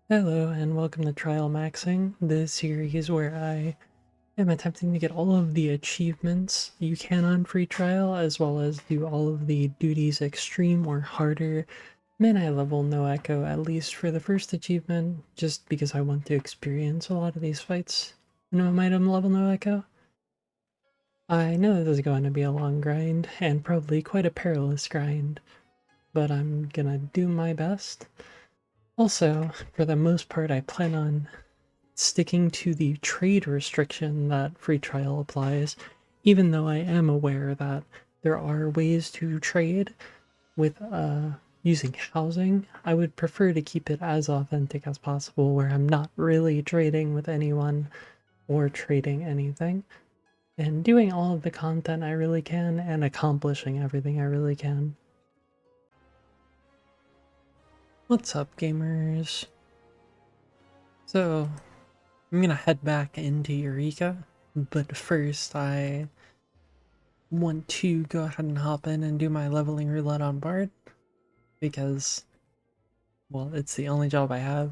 Hello and welcome to TrialMaxxing, the series where I am attempting to get all of the achievements you can on free trial, as well as do all of the duties extreme or harder. Then I level no echo at least for the first achievement, just because I want to experience a lot of these fights. No item level no echo. I know this is going to be a long grind, and probably quite a perilous grind, but I'm gonna do my best. Also, for the most part, I plan on sticking to the trade restriction that free trial applies, even though I am aware that there are ways to trade with using housing. I would prefer to keep it as authentic as possible, where I'm not really trading with anyone or trading anything, and doing all of the content I really can and accomplishing everything I really can. What's up, gamers? So, I'm gonna head back into Eureka, but first I want to go ahead and hop in and do my leveling roulette on Bard, because, well, it's the only job I have.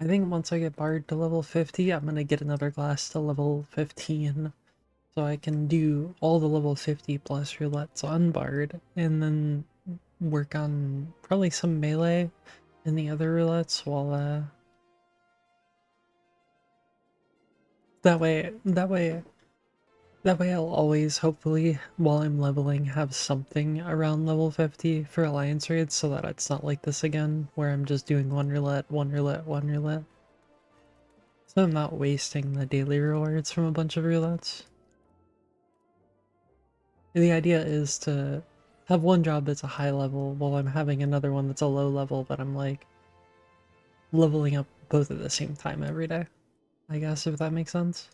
I think once I get Bard to level 50, I'm gonna get another glass to level 15, so I can do all the level 50 plus roulettes on Bard, and then work on probably some melee in the other roulettes while, that way I'll always, hopefully, while I'm leveling, have something around level 50 for alliance raids, so that it's not like this again, where I'm just doing one roulette, one roulette, one roulette. So I'm not wasting the daily rewards from a bunch of roulettes. The idea is to have one job that's a high level while I'm having another one that's a low level, but I'm like leveling up both at the same time every day, I guess, if that makes sense.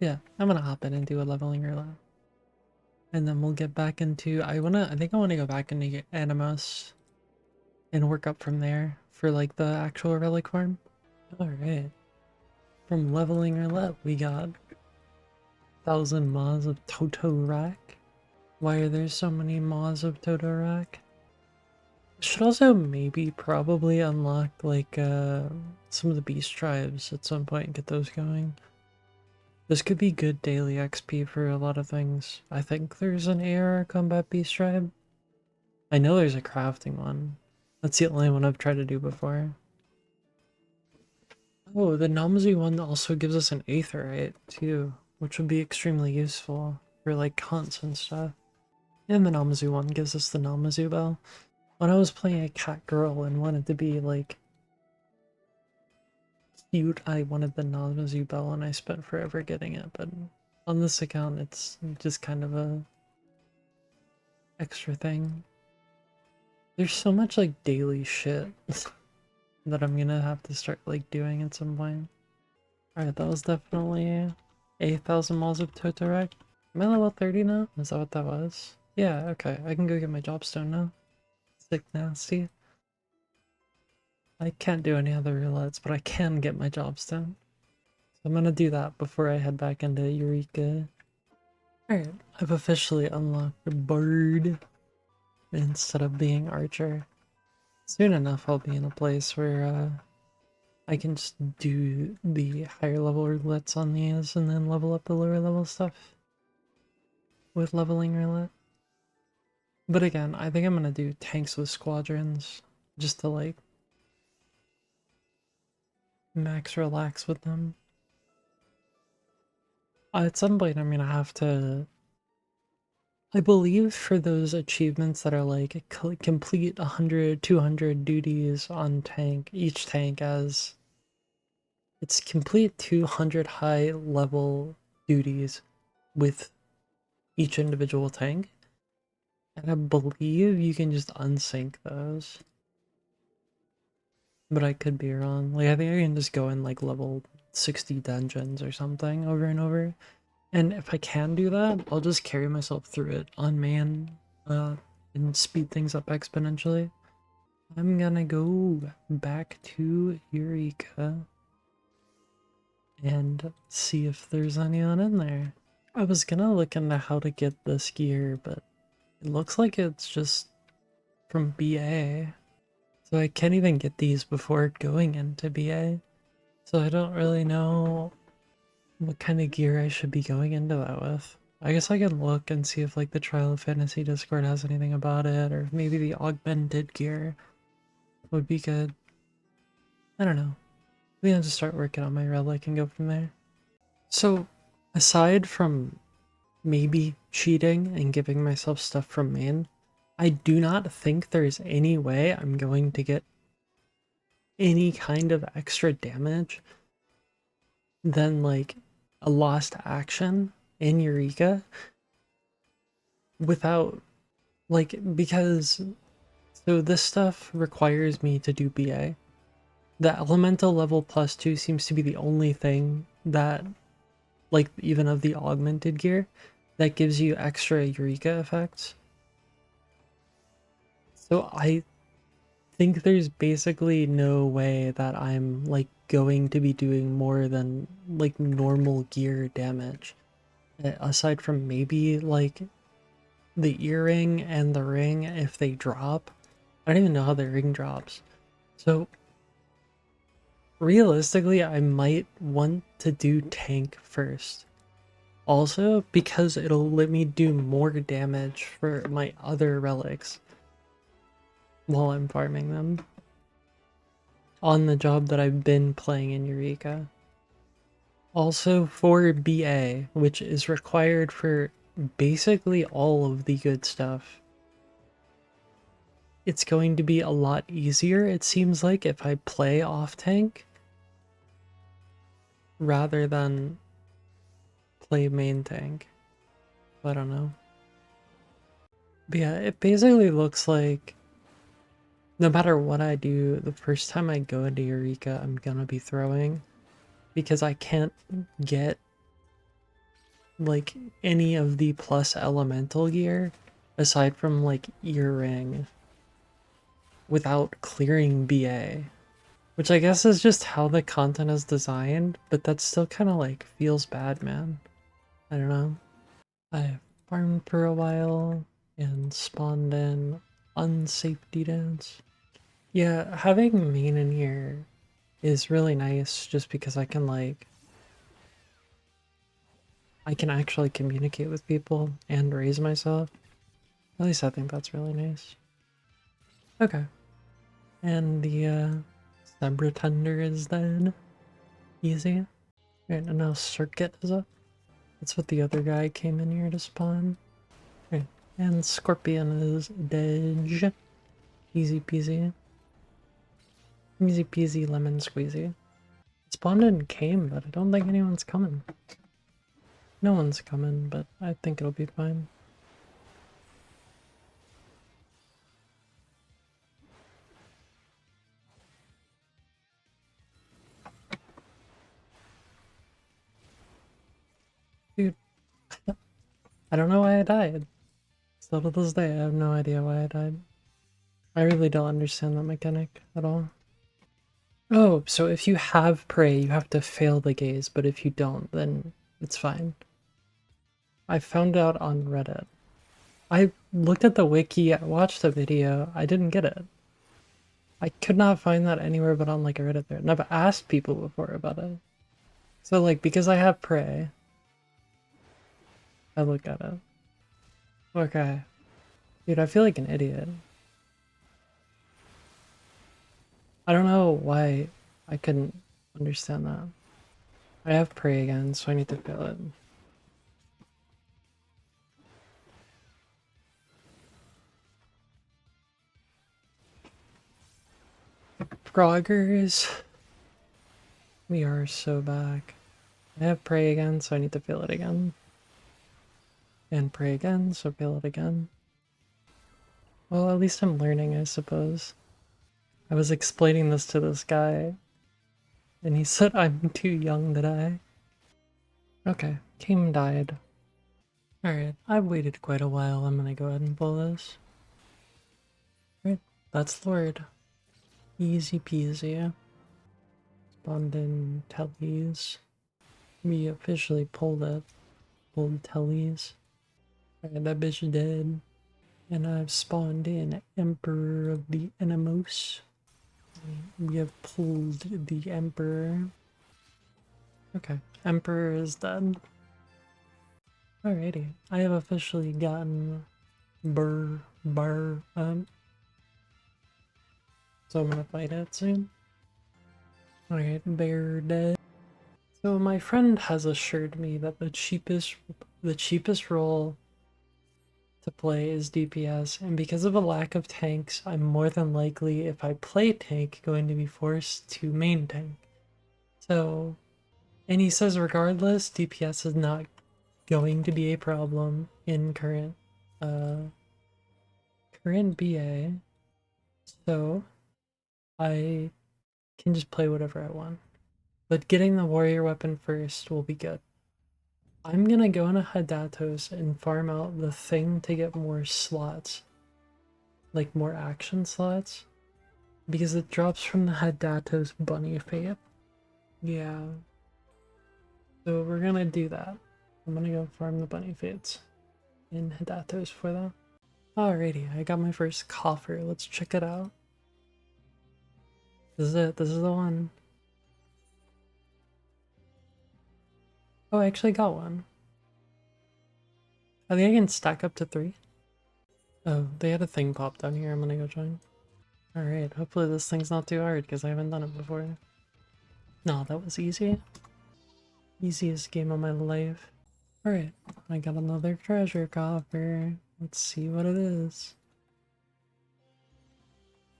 Yeah, I'm gonna hop in and do a leveling roulette. And then we'll get back into, I think I wanna go back into Animos and work up from there for like the actual relic farm. Alright. From leveling roulette, we got 1,000 Maws of Totorak. Why are there so many Maws of Totorak? Should also maybe probably unlock like some of the beast tribes at some point and get those going. This could be good daily XP for a lot of things. I think there's an AR combat beast tribe. I know there's a crafting one. That's the only one I've tried to do before. Oh, the Namazu one also gives us an Aetherite too, which would be extremely useful for like hunts and stuff. And the Namazu one gives us the Namazu bell. When I was playing a cat girl and wanted to be like cute, I wanted the Namazu bell and I spent forever getting it, but on this account it's just kind of a extra thing. There's so much like daily shit that I'm gonna have to start like doing at some point. Alright, that was definitely 8,000 miles of Totorek. Am I level 30 now? Is that what that was? Yeah, okay, I can go get my jobstone now. Sick nasty. I can't do any other roulettes, but I can get my jobstone. So I'm gonna do that before I head back into Eureka. Alright, I've officially unlocked the Bard instead of being Archer. Soon enough I'll be in a place where I can just do the higher level roulettes on these and then level up the lower level stuff with leveling roulette. But again, I think I'm gonna do tanks with squadrons just to like max relax with them. At some point I'm gonna have to, I believe for those achievements that are like complete 100, 200 duties on tank, each tank as it's complete 200 high level duties with each individual tank. And I believe you can just unsync those. But I could be wrong. Like, I think I can just go in like level 60 dungeons or something over and over. And if I can do that, I'll just carry myself through it on man and speed things up exponentially. I'm gonna go back to Eureka and see if there's anyone in there. I was gonna look into how to get this gear, but it looks like it's just from BA. So So I can't even get these before going into BA. So I don't really know what kind of gear I should be going into that with. I guess I could look and see if like the Trial of Fantasy Discord has anything about it, or maybe the augmented gear would be good. I don't know. Maybe I'll just start working on my relic and go from there. So aside from maybe cheating and giving myself stuff from main, I do not think there's any way I'm going to get any kind of extra damage than like a lost action in Eureka without like, because so this stuff requires me to do BA. The elemental level +2 seems to be the only thing that, like, even of the augmented gear, that gives you extra Eureka effects. So I think there's basically no way that I'm like going to be doing more than like normal gear damage, aside from maybe like the earring and the ring if they drop. I don't even know how the ring drops. So realistically, I might want to do tank first. Also, because it'll let me do more damage for my other relics while I'm farming them on the job that I've been playing in Eureka. Also for BA, which is required for basically all of the good stuff, it's going to be a lot easier, it seems like, if I play off tank rather than play main tank. I don't know. But yeah, it basically looks like no matter what I do, the first time I go into Eureka, I'm gonna be throwing, because I can't get like any of the plus elemental gear aside from like earring without clearing BA, which I guess is just how the content is designed, but that still kind of like feels bad, man. I don't know. I farmed for a while and spawned in unsafety dance. Yeah, having main in here is really nice just because I can like, I can actually communicate with people and raise myself. At least I think that's really nice. Okay. And the Subretender is dead. Easy. Alright, and now Circuit is up. That's what the other guy came in here to spawn. Alright, and Scorpion is dead. Easy peasy. Easy peasy lemon squeezy. It spawned and came, but I don't think anyone's coming. No one's coming, but I think it'll be fine. Dude, I don't know why I died. Still to this day, I have no idea why I died. I really don't understand that mechanic at all. Oh, so if you have prey, you have to fail the gaze, but if you don't, then it's fine. I found out on Reddit. I looked at the wiki, I watched the video, I didn't get it. I could not find that anywhere but on like a Reddit thread, and I've asked people before about it. So like, because I have prey, I look at it. Okay. Dude, I feel like an idiot. I don't know why I couldn't understand that. I have prey again, so I need to fail it. Froggers. We are so back. I have prey again, so I need to fail it again. And prey again, so fail it again. Well, at least I'm learning, I suppose. I was explaining this to this guy, and he said I'm too young to die. Okay, Kim died. Alright, I've waited quite a while. I'm gonna go ahead and pull this. Right, that's Lord. Easy peasy. Spawned in Tellies. We officially pulled it. Pulled Tellies. Alright, that bitch dead. And I've spawned in Emperor of the Enemos. we have pulled the Emperor. Okay, Emperor is dead. Alrighty, I have officially gotten so I'm gonna fight it soon. Alright, bear dead. So my friend has assured me that the cheapest role to play is DPS, and because of a lack of tanks, I'm more than likely, if I play tank, going to be forced to main tank. So, and he says regardless, DPS is not going to be a problem in current BA, so I can just play whatever I want. But getting the warrior weapon first will be good. I'm gonna go into Hadatos and farm out the thing to get more slots. Like more action slots. Because it drops from the Hadatos bunny fate. Yeah. So we're gonna do that. I'm gonna go farm the bunny fates in Hadatos for them. Alrighty, I got my first coffer. Let's check it out. This is it. This is the one. Oh, I actually got one. I think I can stack up to 3. Oh, they had a thing pop down here. I'm gonna go join. Alright, hopefully this thing's not too hard because I haven't done it before. No, that was easy. Easiest game of my life. Alright, I got another treasure coffer. Let's see what it is.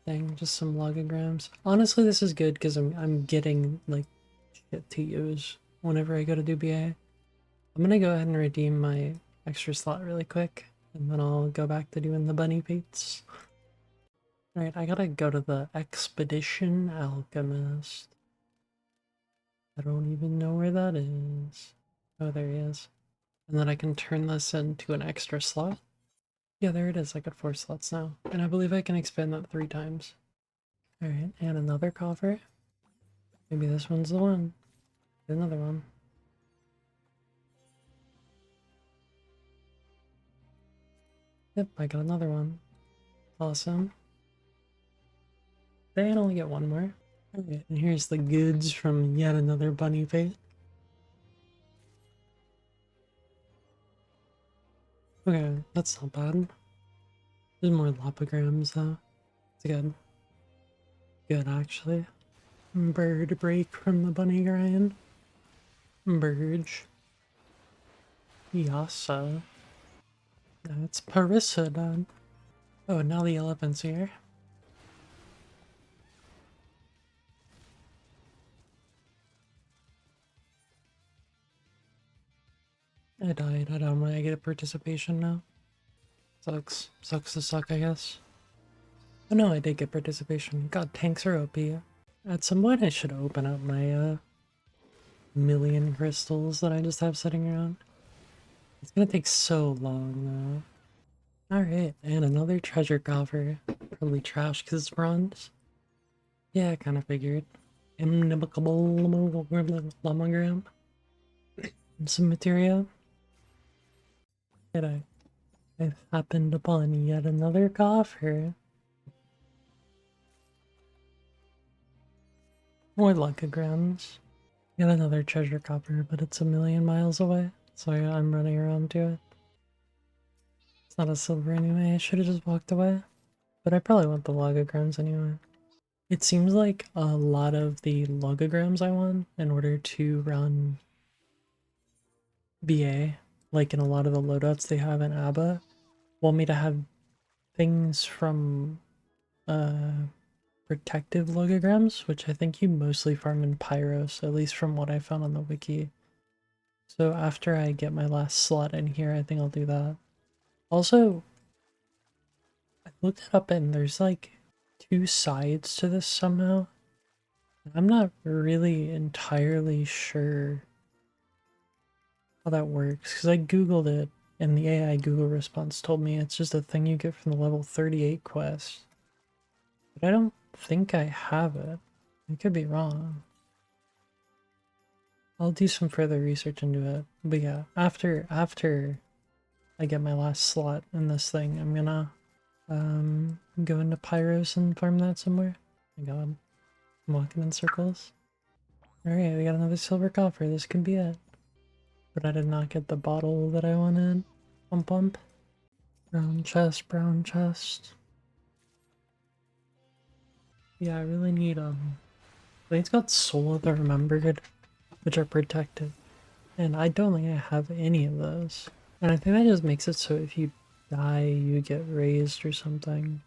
Dang, just some logograms. Honestly, this is good because I'm getting like shit to use whenever I go to do BA. I'm gonna go ahead and redeem my extra slot really quick, and then I'll go back to doing the bunny fates. Alright, I gotta go to the Expedition Alchemist. I don't even know where that is. Oh, there he is. And then I can turn this into an extra slot. Yeah, there it is. I got 4 slots now. And I believe I can expand that 3 times. Alright, and another coffer. Maybe this one's the one. Another one. Yep, I got another one. Awesome. They only get 1 more. Alright, and here's the goods from yet another bunny fate. Okay, that's not bad. There's more logograms though. It's good. Good actually. Bird break from the bunny grind. Burge. Yasa. That's Parissa done. Oh, now the elephant's here. I died. I don't know. I get a participation now. Sucks. Sucks to suck, I guess. Oh no, I did get participation. God, tanks are OP. At some point I should open up my million crystals that I just have sitting around. It's gonna take so long though. Alright, and another treasure coffer. Probably trash because it's bronze. Yeah, I kind of figured. Inimicable lomogram. Some material. And I've happened upon yet another coffer. More logograms. Yet another treasure coffer, but it's a million miles away, so I'm running around to it. It's not a silver anyway, I should have just walked away. But I probably want the logograms anyway. It seems like a lot of the logograms I want in order to run BA, like in a lot of the loadouts they have in ABBA, want me to have things from protective logograms, which I think you mostly farm in Pyros, at least from what I found on the wiki. So after I get my last slot in here, I think I'll do that. Also, I looked it up and there's like 2 sides to this somehow. I'm not really entirely sure how that works because I googled it and the AI Google response told me it's just a thing you get from the level 38 quest. But I don't think I have it. I could be wrong. I'll do some further research into it. But yeah, after I get my last slot in this thing, I'm gonna go into Pyros and farm that somewhere. Oh my god. I'm walking in circles. Alright, we got another silver coffer. This can be it. But I did not get the bottle that I wanted. Bump bump. Brown chest, brown chest. Yeah, I really need, I think it's got Soul of the Remembered, which are protected. And I don't think I have any of those. And I think that just makes it so if you die, you get raised or something.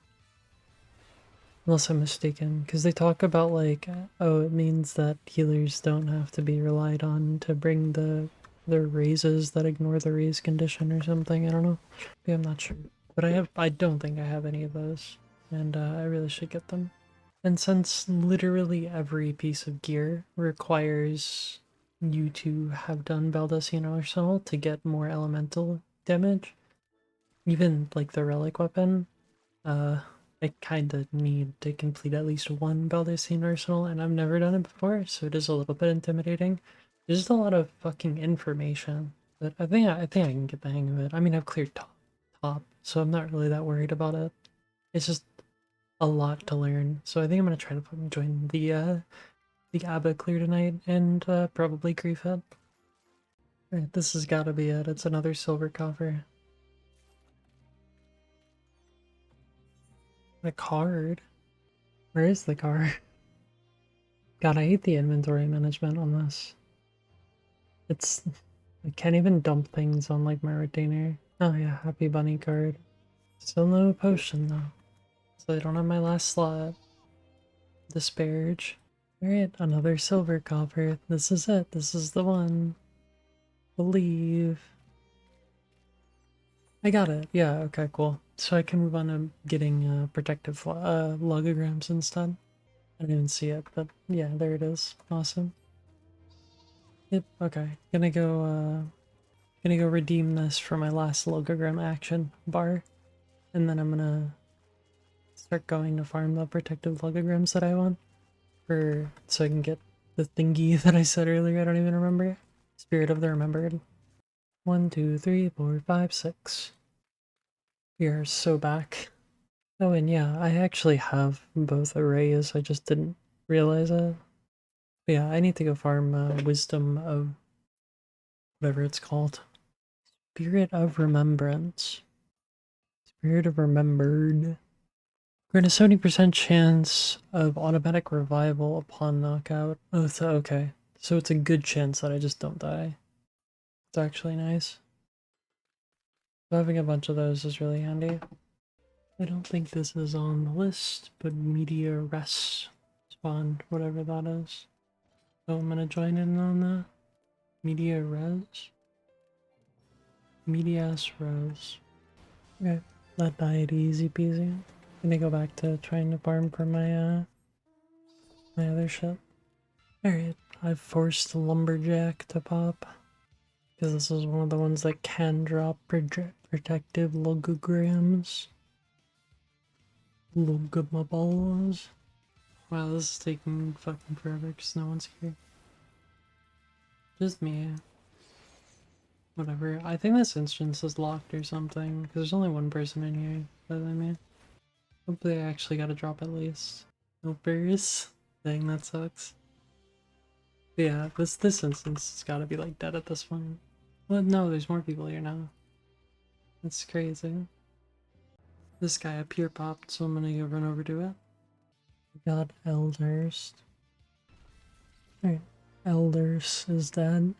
Unless I'm mistaken, because they talk about like, oh, it means that healers don't have to be relied on to bring their raises that ignore the raise condition or something. I don't know. Yeah, I'm not sure. But I don't think I have any of those, and I really should get them. And since literally every piece of gear requires you to have done Baldesion Arsenal to get more elemental damage, even like the relic weapon, I kinda need to complete at least one Baldesion Arsenal, and I've never done it before, so it is a little bit intimidating. There's just a lot of fucking information, but I think I can get the hang of it. I mean, I've cleared top, so I'm not really that worried about it. It's just a lot to learn, so I think I'm gonna try to fucking join the ABBA clear tonight and probably grief it. Alright, this has gotta be it. It's another silver coffer. A card? Where is the card? God, I hate the inventory management on this. It's... I can't even dump things on like my retainer. Oh yeah, Happy Bunny card. Still no potion though. So I don't have my last slot. Disparage. Alright, another silver coffer. This is it. This is the one. Believe. I got it. Yeah, okay, cool. So I can move on to getting protective logograms instead. I didn't even see it, but yeah, there it is. Awesome. Yep, okay. Gonna go redeem this for my last logogram action bar. And then I'm gonna start going to farm the protective logograms that I want. So I can get the thingy that I said earlier, I don't even remember. Spirit of the Remembered. 1, 2, 3, 4, 5, 6. We are so back. Oh, and yeah, I actually have both arrays, I just didn't realize it. But yeah, I need to go farm Wisdom of whatever it's called. Spirit of Remembrance. Spirit of Remembered. Grant a 70% chance of automatic revival upon knockout. Oh, okay. So it's a good chance that I just don't die. It's actually nice. So having a bunch of those is really handy. I don't think this is on the list, but Media Res spawned, whatever that is. So I'm gonna join in on that. Media Res? Medias Res. Okay, that died easy peasy. Gonna go back to trying to farm for my my other shit. Alright, I've forced Lumberjack to pop. Because this is one of the ones that can drop protective logograms. Logomaballs. Wow, this is taking fucking forever because no one's here. Just me. Whatever. I think this instance is locked or something, because there's only one person in here other than me. Hopefully I actually gotta drop at least. No bears. Dang, that sucks. But yeah, this instance has gotta be like dead at this point. Well, no, there's more people here now. That's crazy. This guy up here popped, so I'm gonna go run over to it. Got Elders. Alright, Elders is dead.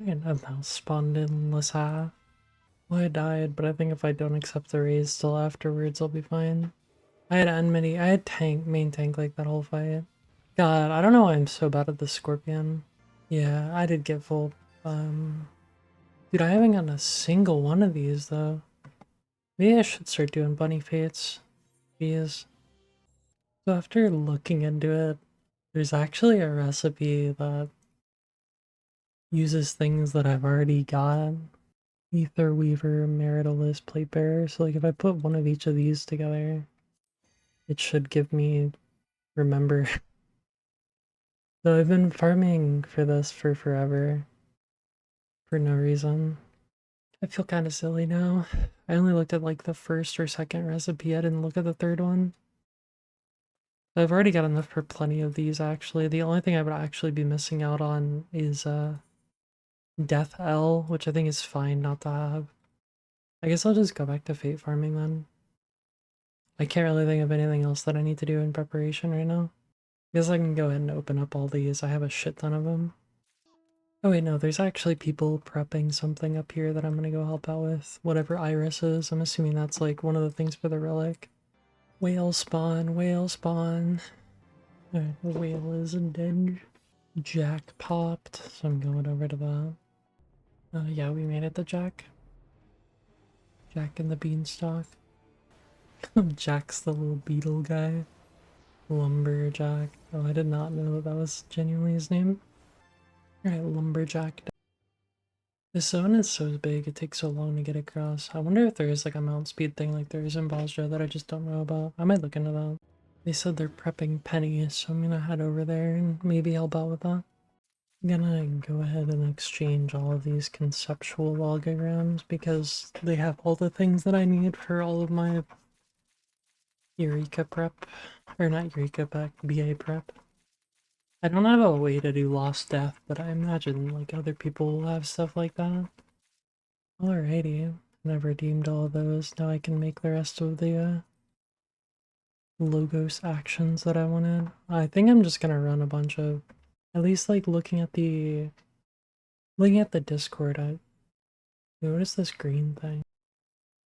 And I've now spawned in Lissa. Well, I died, but I think if I don't accept the raise till afterwards, I'll be fine. I had enmity, I had main tank like that whole fight. God, I don't know why I'm so bad at the Scorpion. Yeah, I did get full, dude, I haven't gotten a single one of these though. Maybe I should start doing bunny fates. These. So after looking into it, there's actually a recipe that uses things that I've already got. Ether Weaver, Maritalist, Plate Bearer. So like if I put one of each of these together, it should give me remember. So I've been farming for this for forever. For no reason. I feel kind of silly now. I only looked at like the first or second recipe, I didn't look at the third one. I've already got enough for plenty of these, actually. The only thing I would actually be missing out on is Death L, which I think is fine not to have. I guess I'll just go back to fate farming then. I can't really think of anything else that I need to do in preparation right now. I guess I can go ahead and open up all these. I have a shit ton of them. Oh wait, no, there's actually people prepping something up here that I'm gonna go help out with. Whatever Iris is, I'm assuming that's like one of the things for the relic. Whale spawn, whale spawn. Alright, the whale is dead. Jack popped, so I'm going over to that. Yeah, we made it to Jack. Jack and the beanstalk. Jack's the little beetle guy. Lumberjack. Oh, I did not know that that was genuinely his name. Alright, Lumberjack. This zone is so big, it takes so long to get across. I wonder if there is like a mount speed thing like there is in Baldesion that I just don't know about. I might look into that. They said they're prepping pennies, so I'm gonna head over there and maybe help out with that. I'm gonna go ahead and exchange all of these conceptual logograms because they have all the things that I need for all of my Eureka prep. Or not Eureka, but BA prep. I don't have a way to do Lost Death, but I imagine like other people will have stuff like that. Alrighty, I've redeemed all of those. Now I can make the rest of the Logos actions that I wanted. I think I'm just gonna run a bunch of, at least like looking at the Discord. What is this green thing?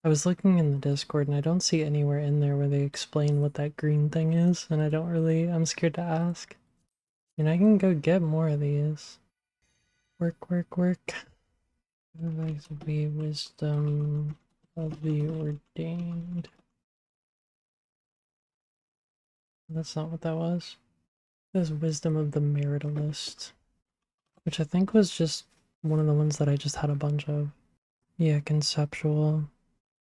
I was looking in the Discord and I don't see anywhere in there where they explain what that green thing is, and I'm scared to ask. And I can go get more of these. Work, work, work. Advice would be wisdom of the ordained. That's not what that was. There's wisdom of the meritalist, which I think was just one of the ones that I just had a bunch of. Yeah, conceptual.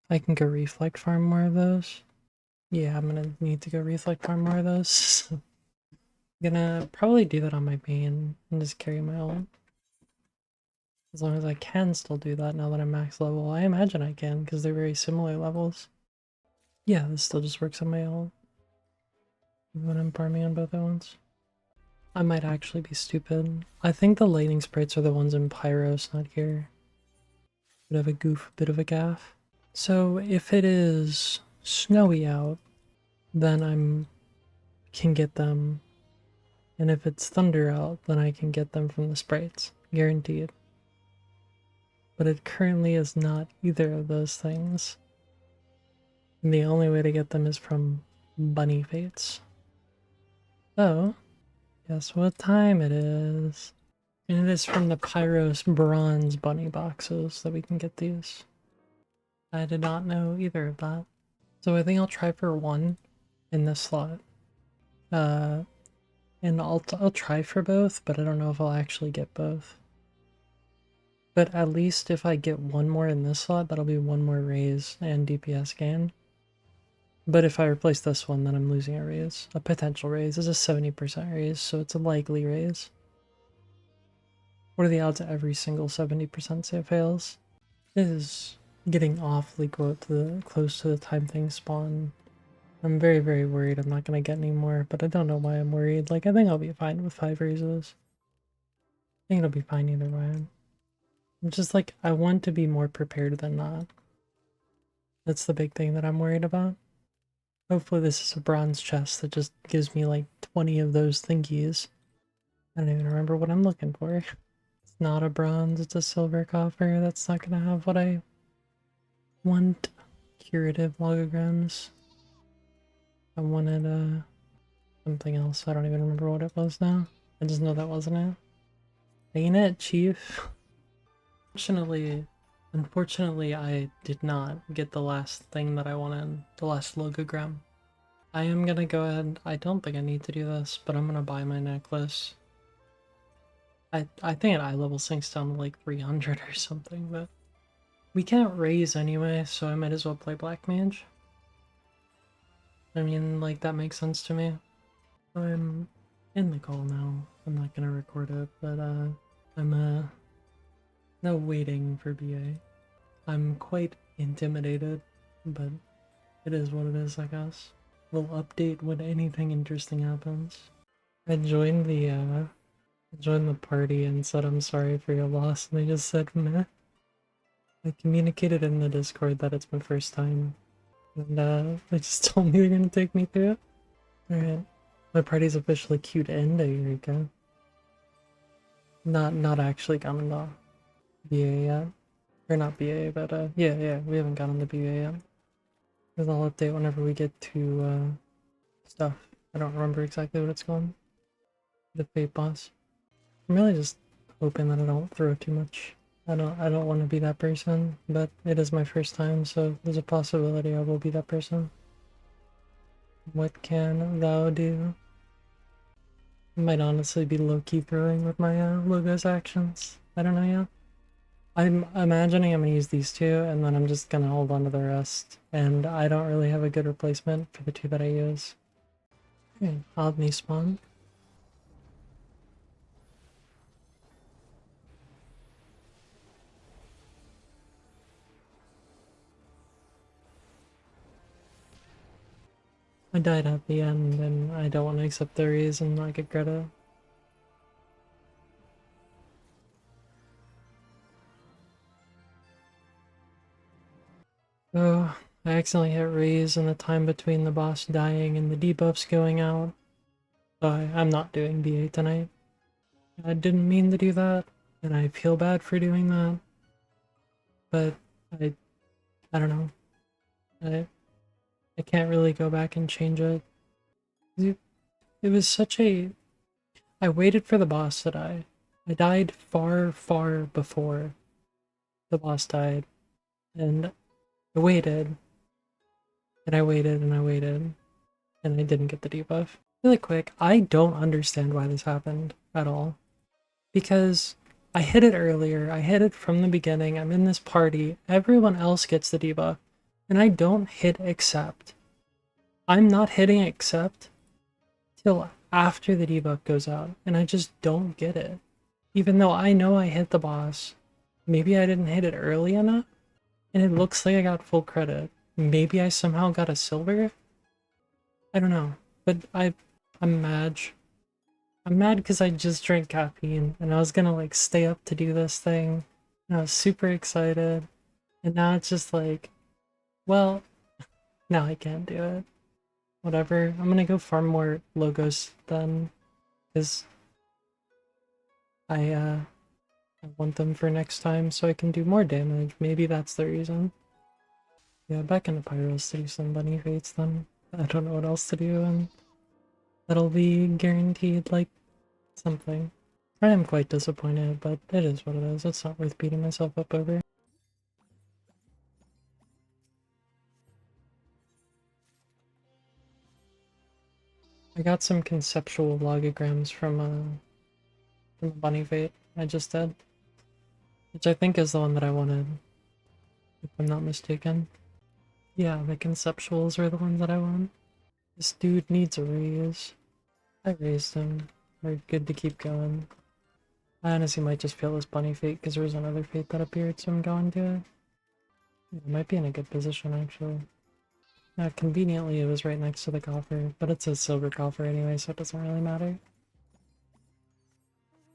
I can go reflect farm more of those. Yeah, I'm gonna need to go reflect farm more of those. I'm gonna probably do that on my main and just carry my ult. As long as I can still do that now that I'm max level. I imagine I can, because they're very similar levels. Yeah, this still just works on my ult when I'm farming on both at once. I might actually be stupid. I think the lightning sprites are the ones in Pyros, not here. Bit of a goof, bit of a gaff. So if it is snowy out, then can get them. And if it's thunder out, then I can get them from the sprites. Guaranteed. But it currently is not either of those things. And the only way to get them is from bunny fates. So, guess what time it is? And it is from the Pyros bronze bunny boxes that we can get these. I did not know either of that. So I think I'll try for one in this slot. And I'll try for both, but I don't know if I'll actually get both. But at least if I get one more in this slot, that'll be one more raise and DPS gain. But if I replace this one, then I'm losing a raise. A potential raise is a 70% raise, so it's a likely raise. What are the odds that every single 70% say it fails? It is getting awfully close to the time things spawn. I'm very, very worried I'm not going to get any more, but I don't know why I'm worried. Like, I think I'll be fine with 5 raises. I think it'll be fine either way. I'm just like, I want to be more prepared than not. That's the big thing that I'm worried about. Hopefully this is a bronze chest that just gives me like 20 of those thingies. I don't even remember what I'm looking for. It's not a bronze, it's a silver coffer. That's not gonna have what I want. Curative logograms. I wanted something else. I don't even remember what it was now. I just know that wasn't it. Ain't it, chief? Unfortunately, I did not get the last thing that I wanted, the last logogram. I am gonna go ahead, I don't think I need to do this, but I'm gonna buy my necklace. I think at eye level sinks down to like 300 or something, but we can't raise anyway, so I might as well play Black Mage. I mean, like, that makes sense to me. I'm in the call now. I'm not gonna record it, but I'm no waiting for BA. I'm quite intimidated, but it is what it is, I guess. will update when anything interesting happens. I joined the party and said I'm sorry for your loss, and they just said meh. I communicated in the Discord that it's my first time, and they just told me they're gonna take me through it. Alright. My party's officially queued into Eureka. Not actually gotten the BA yet. Or not BA, but yeah, we haven't gotten the BA yet. Because I'll update whenever we get to stuff. I don't remember exactly what it's called. The fate boss. I'm really just hoping that I don't throw too much. I don't want to be that person, but it is my first time, so there's a possibility I will be that person. What can thou do? I might honestly be low-key throwing with my logos actions. I don't know yet. I'm imagining I'm gonna use these two, and then I'm just gonna hold on to the rest. And I don't really have a good replacement for the two that I use. Okay, Omni spawn. I died at the end, and I don't want to accept the raise and not get credit. Oh, I accidentally hit raise in the time between the boss dying and the debuffs going out. So I'm not doing BA tonight. I didn't mean to do that, and I feel bad for doing that. But I don't know. I can't really go back and change it. It was such a... I waited for the boss to die. I died far, far before the boss died. And I waited. And I waited and I waited. And I didn't get the debuff. Really quick, I don't understand why this happened at all. Because I hit it earlier. I hit it from the beginning. I'm in this party. Everyone else gets the debuff. And I don't hit accept. I'm not hitting accept till after the debuff goes out, and I just don't get it. Even though I know I hit the boss, maybe I didn't hit it early enough, and it looks like I got full credit. Maybe I somehow got a silver? I don't know, but I'm mad. I'm mad because I just drank caffeine, and I was gonna like stay up to do this thing, and I was super excited, and now it's just like, well, now I can't do it. Whatever, I'm gonna go farm more logos then, because I want them for next time so I can do more damage. Maybe that's the reason. Yeah, back into Pyros to do some bunny fates then. I don't know what else to do, and that'll be guaranteed, like, something. I am quite disappointed, but it is what it is. It's not worth beating myself up over. I got some conceptual logograms from the bunny fate I just did, which I think is the one that I wanted, if I'm not mistaken. Yeah, the conceptuals are the ones that I want. This dude needs a raise. I raised him. We're good to keep going. I honestly might just fail this bunny fate because there was another fate that appeared, so I'm going to it. Yeah, it might be in a good position, actually. Conveniently, it was right next to the coffer, but it's a silver coffer anyway, so it doesn't really matter.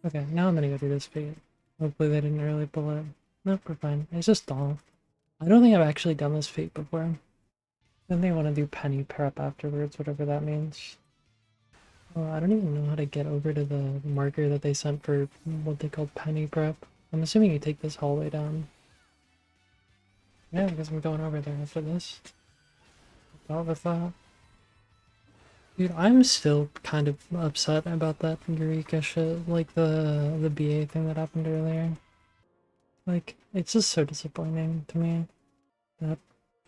Okay, now I'm gonna go do this fate. Hopefully they didn't really pull it. Nope, we're fine. It's just all. I don't think I've actually done this fate before. Then they want to do penny prep afterwards, whatever that means. Oh, I don't even know how to get over to the marker that they sent for what they called penny prep. I'm assuming you take this hallway down. Yeah, because I'm going over there after this. Thought with that. Dude, I'm still kind of upset about that Eureka shit, like the BA thing that happened earlier. Like, it's just so disappointing to me that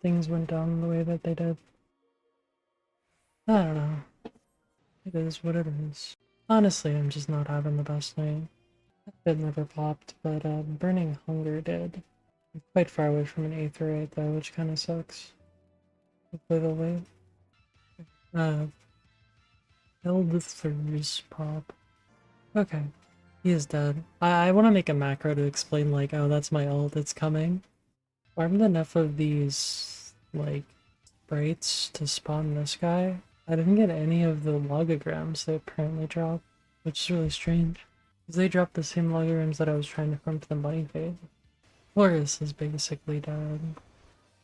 things went down the way that they did. I don't know. It is what it is. Honestly, I'm just not having the best night. It never popped, but Burning Hunger did. I'm quite far away from an Aetherite though, which kind of sucks. Hopefully they'll wait. Elder's pop. Okay. He is dead. I want to make a macro to explain like, oh, that's my ult, it's coming. Farmed enough of these, like, sprites to spawn this guy, I didn't get any of the logograms they apparently drop, which is really strange. Because they dropped the same logograms that I was trying to farm for the bunny fade. Flores is basically dead.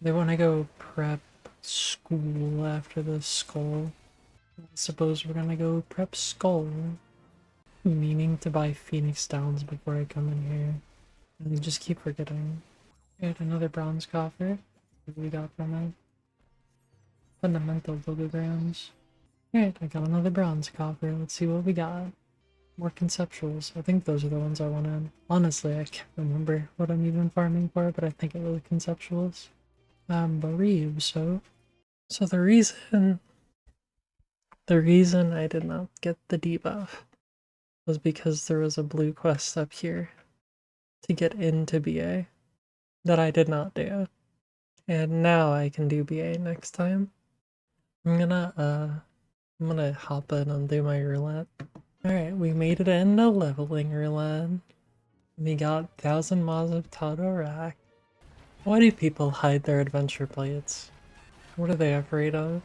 They want to go prep school after the skull. I suppose we're gonna go prep skull. Meaning to buy Phoenix Downs before I come in here. And I just keep forgetting. Got another bronze coffer. What do we got from it? Fundamental logograms. Alright, I got another bronze coffer. Let's see what we got. More conceptuals. I think those are the ones I wanted. Honestly, I can't remember what I'm even farming for, but I think it was conceptuals. Bereave, so the reason I did not get the debuff was because there was a blue quest up here to get into BA that I did not do. And now I can do BA next time. I'm gonna hop in and do my roulette. Alright, we made it into leveling roulette. We got 1000 mods of Tadorak. Why do people hide their adventure plates? What are they afraid of?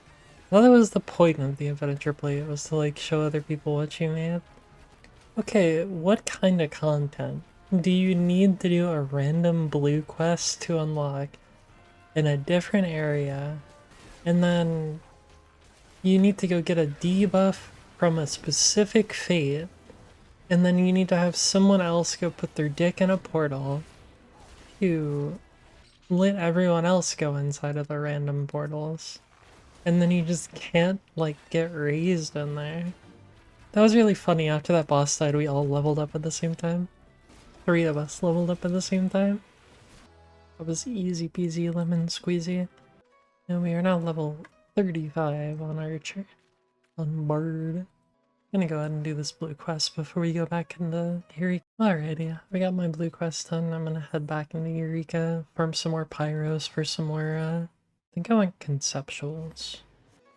Well, that was the point of the adventure plate, was to like show other people what you made. Okay, what kind of content? Do you need to do a random blue quest to unlock in a different area, and then you need to go get a debuff from a specific fate, and then you need to have someone else go put their dick in a portal to let everyone else go inside of the random portals, and then you just can't like get raised in there. That was really funny. After that boss died, we all leveled up at the same time. 3 of us leveled up at the same time. That was easy peasy lemon squeezy. And we are now level 35 on Archer. On Bird. Gonna go ahead and do this blue quest before we go back into Eureka. Alrighty, we got my blue quest done. I'm gonna head back into Eureka, farm some more pyros for some more, I think I want conceptuals.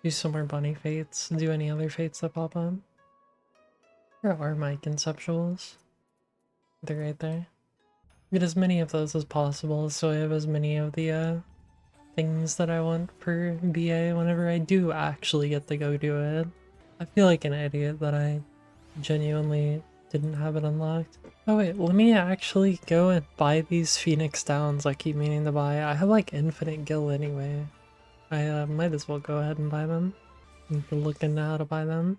Do some more bunny fates, do any other fates that pop up. Where are my conceptuals? They're right there. Get as many of those as possible so I have as many of the things that I want for BA whenever I do actually get to go do it. I feel like an idiot that I genuinely didn't have it unlocked. Oh wait, let me actually go and buy these Phoenix Downs I keep meaning to buy. I have like infinite gil anyway. I might as well go ahead and buy them. I'm looking how to buy them.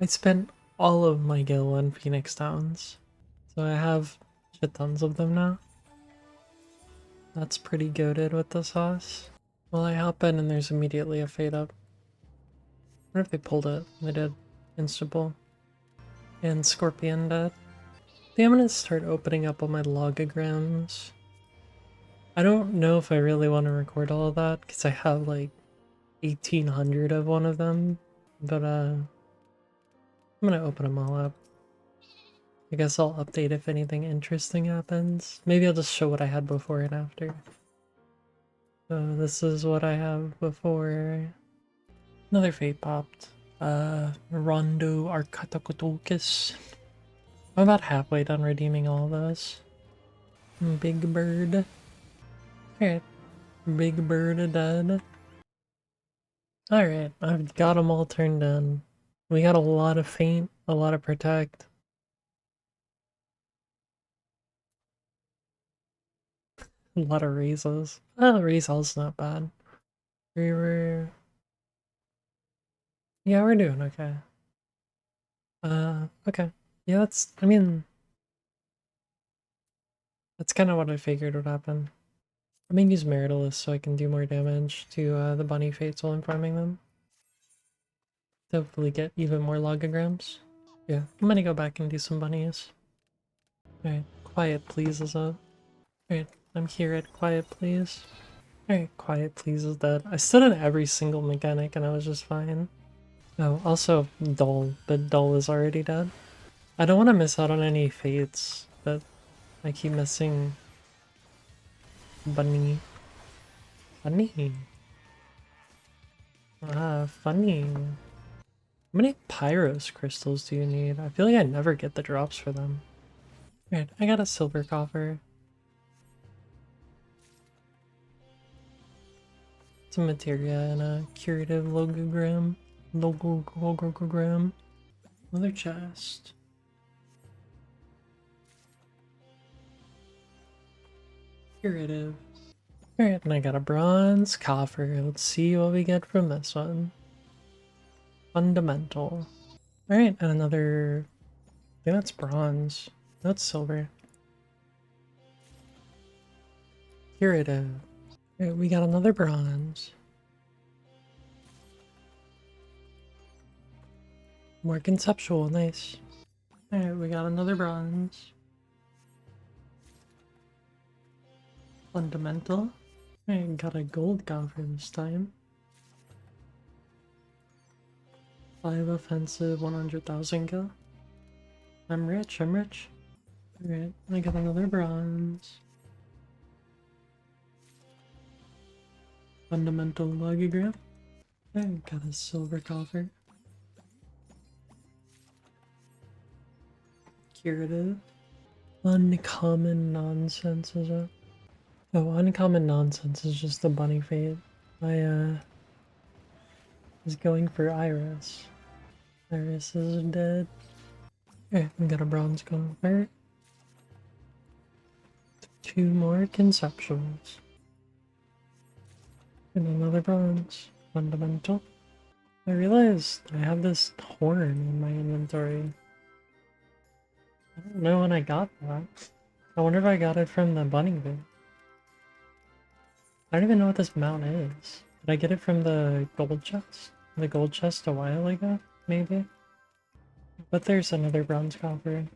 I spent all of my gil on Phoenix Downs, so I have shit tons of them now. That's pretty goated with the sauce. Well, I hop in and there's immediately a fade up. I wonder if they pulled it. They did. Instable. And Scorpion dead. I think I'm gonna start opening up all my logograms. I don't know if I really want to record all of that, because I have like 1800 of one of them. But I'm gonna open them all up. I guess I'll update if anything interesting happens. Maybe I'll just show what I had before and after. So this is what I have before. Another fate popped. Rondo Arcatocotocus. I'm about halfway done redeeming all of those. Big Bird. Alright. Big Bird dead. Alright, I've got them all turned in. We got a lot of Feint, a lot of Protect. A lot of raises. Oh, Raisel's not bad. Yeah, we're doing okay. Okay. Yeah, I mean, that's kind of what I figured would happen. I'm gonna use Meritalist so I can do more damage to the bunny fates while I'm farming them. To hopefully get even more logograms. Yeah, I'm gonna go back and do some bunnies. Alright, quiet please is up. Alright, I'm here at quiet please. Alright, quiet please is dead. I stood on every single mechanic and I was just fine. Oh, also Dull, but Dull is already dead. I don't want to miss out on any fates, but I keep missing Bunny. Funny. Funny. How many Pyros crystals do you need? I feel like I never get the drops for them. Right, I got a silver coffer. a materia and a curative logogram. Logogram. Another chest. Curative. Alright, and I got a bronze coffer. Let's see what we get from this one. Fundamental. Alright, and another... I think that's bronze. That's silver. Curative. Alright, we got another bronze. More conceptual, nice. Alright, we got another bronze. Fundamental. Alright, got a gold coffer this time. 5 offensive, 100,000 kill. I'm rich, I'm rich. Alright, I got another bronze. Fundamental logogram. I got a silver coffer. Curative. Uncommon nonsense is it? Oh, uncommon nonsense is just the bunny fate. I was going for Iris. Iris is dead. Okay, we got a bronze coffer. 2 more conceptuals. And another bronze. Fundamental. I realized I have this horn in my inventory. I don't know when I got that. I wonder if I got it from the bunny bit. I don't even know what this mount is. Did I get it from the gold chest? The gold chest a while ago, maybe? But there's another bronze coffer.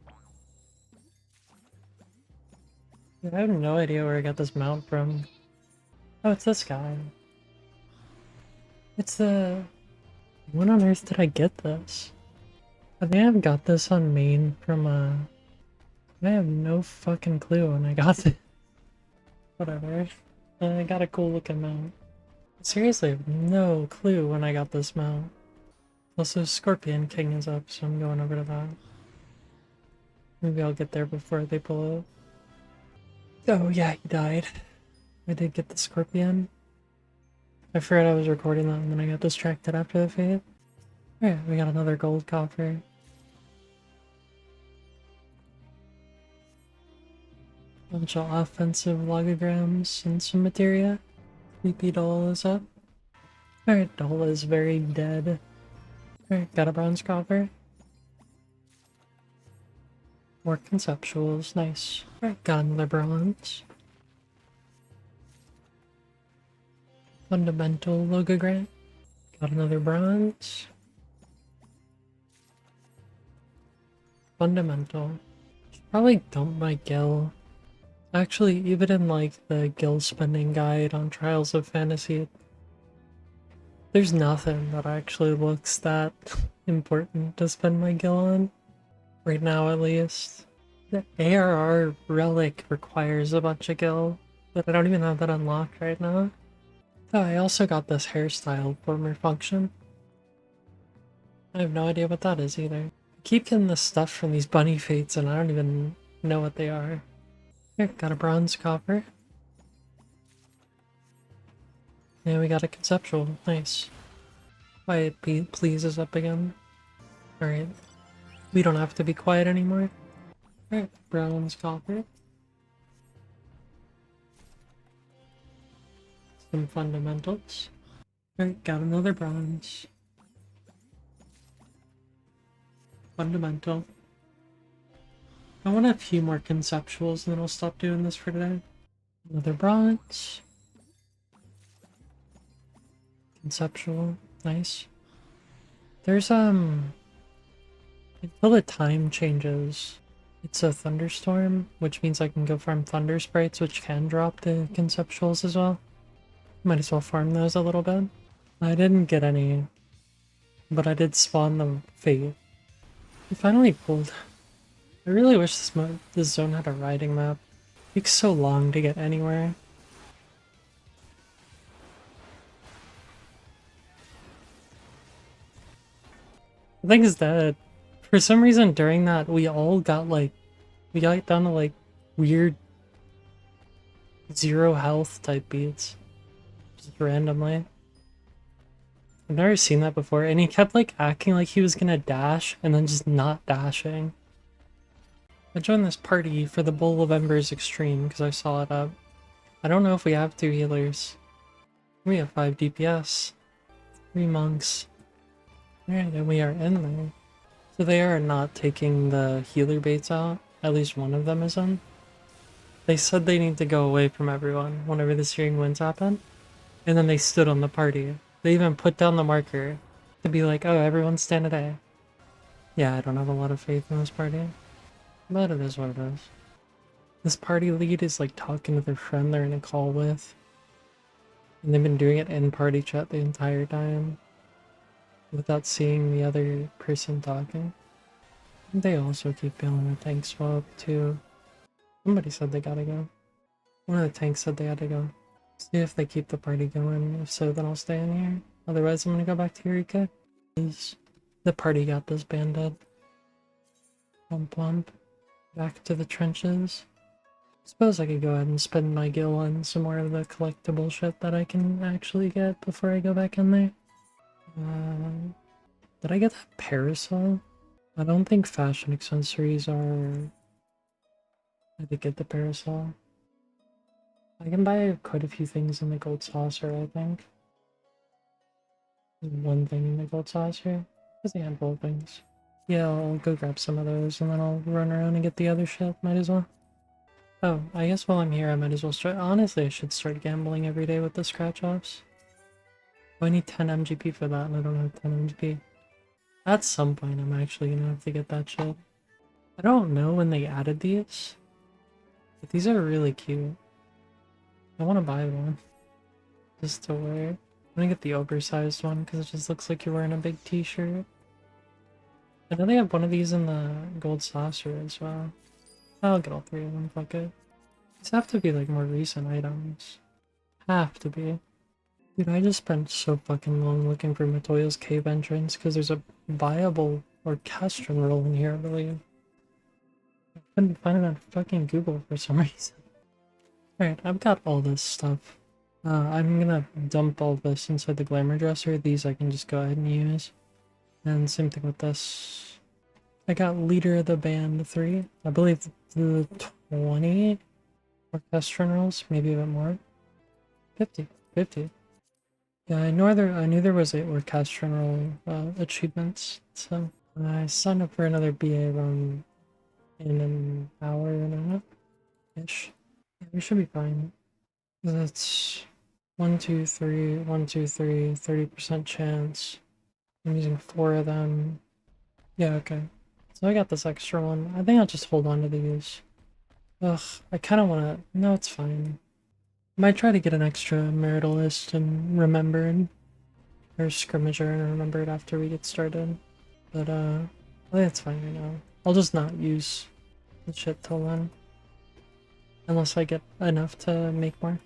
I have no idea where I got this mount from. Oh, it's this guy. It's the... When on earth did I get this? I think I've got this on main from I have no fucking clue when I got it. Whatever. I got a cool looking mount. Seriously, I have no clue when I got this mount. Also, Scorpion King is up, so I'm going over to that. Maybe I'll get there before they pull up. Oh yeah, he died. I did get the Scorpion. I forgot I was recording that and then I got distracted after the fade. Alright, we got another gold coffer. Bunch of offensive logograms and some materia. Creepy doll is up. Alright, doll is very dead. Alright, got a bronze coffer. More conceptuals, nice. Alright, got another bronze. Fundamental logogram. Got another bronze. Fundamental. Should probably dump my gil. Actually, even in like the gil spending guide on Trials of Fantasy, there's nothing that actually looks that important to spend my gil on. Right now, at least. The ARR relic requires a bunch of gil, but I don't even have that unlocked right now. Oh, I also got this hairstyle former function. I have no idea what that is either. I keep getting this stuff from these bunny fates and I don't even know what they are. Here, got a bronze coffer. And we got a conceptual, nice. Quiet please is up again. Alright. We don't have to be quiet anymore. Alright, bronze coffer. Some fundamentals. Alright, got another bronze. Fundamental. I want a few more conceptuals and then I'll stop doing this for today. Another bronze. Conceptual, nice. There's until the time changes, it's a thunderstorm, which means I can go farm thunder sprites, which can drop the conceptuals as well. Might as well farm those a little bit. I didn't get any, but I did spawn the fate. We finally pulled. I really wish this zone had a riding map. It takes so long to get anywhere. The thing is that, for some reason during that, we all got like, we got down to like weird 0 health type beats. Just randomly. I've never seen that before, and he kept like acting like he was gonna dash and then just not dashing. I joined this party for the Bowl of Embers Extreme because I saw it up. I don't know if we have 2 healers. We have 5 DPS, 3 monks. Alright, and we are in there. So they are not taking the healer baits out. At least one of them isn't. They said they need to go away from everyone whenever the searing winds happen. And then they stood on the party. They even put down the marker to be like, oh, everyone stand at A. Yeah, I don't have a lot of faith in this party. But it is what it is. This party lead is like talking to their friend they're in a call with. And they've been doing it in party chat the entire time. Without seeing the other person talking. They also keep failing a tank swap too. Somebody said they gotta go. One of the tanks said they had to go. See if they keep the party going. If so, then I'll stay in here. Otherwise, I'm gonna go back to Eureka. The party got disbanded. Plump plump. Back to the trenches. Suppose I could go ahead and spend my gil on some more of the collectible shit that I can actually get before I go back in there. Did I get that parasol? I don't think fashion accessories are... I did get the parasol. I can buy quite a few things in the gold saucer, I think. There's one thing in the gold saucer. There's a handful of things. Yeah, I'll go grab some of those and then I'll run around and get the other shit. Might as well. Oh, I guess while I'm here I might as well start... Honestly, I should start gambling every day with the scratch-offs. Oh, I need 10 MGP for that and I don't have 10 MGP. At some point I'm actually gonna have to get that shit. I don't know when they added these, but these are really cute. I want to buy one just to wear. I'm gonna get the oversized one because it just looks like you're wearing a big t-shirt. I know they have one of these in the gold saucer as well. I'll get all 3 of them, fuck it. These have to be like more recent items. Have to be. Dude, I just spent so fucking long looking for Matoya's cave entrance because there's a viable orchestron roll in here, I believe. I couldn't find it on fucking Google for some reason. Alright, I've got all this stuff. I'm gonna dump all this inside the glamour dresser. These I can just go ahead and use. And same thing with this. I got leader of the band 3. I believe the 20 orchestron rolls, maybe a bit more. 50. Yeah, I knew there was a orchestral achievements, so I signed up for another BA run in an hour and a half-ish. Yeah, we should be fine. That's 1, 2, 3, 1, 2, 3, 30% chance. I'm using 4 of them. Yeah, okay. So I got this extra one. I think I'll just hold on to these. Ugh, I kind of want to... No, it's fine. Might try to get an extra maritalist and remembered, or scrimmager and remembered after we get started. But I think it's fine right now. I'll just not use the shit till then. Unless I get enough to make more.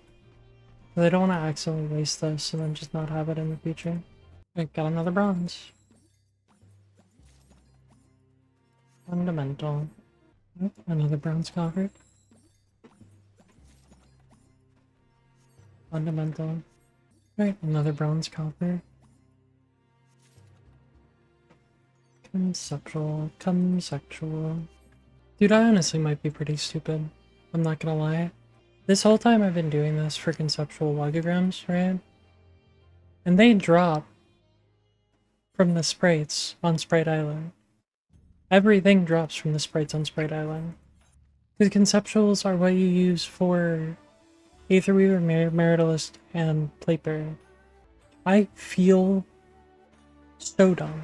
But I don't want to accidentally waste this and then just not have it in the future. I got another bronze. Fundamental. Oh, another bronze coffer. Fundamental. Right, another bronze copper. Conceptual. Dude, I honestly might be pretty stupid. I'm not gonna lie. This whole time I've been doing this for conceptual logograms, right? And they drop from the sprites on Sprite Island. Everything drops from the sprites on Sprite Island. Because conceptuals are what you use for Aetherweaver, Maritalist, and Platebearer. I feel so dumb.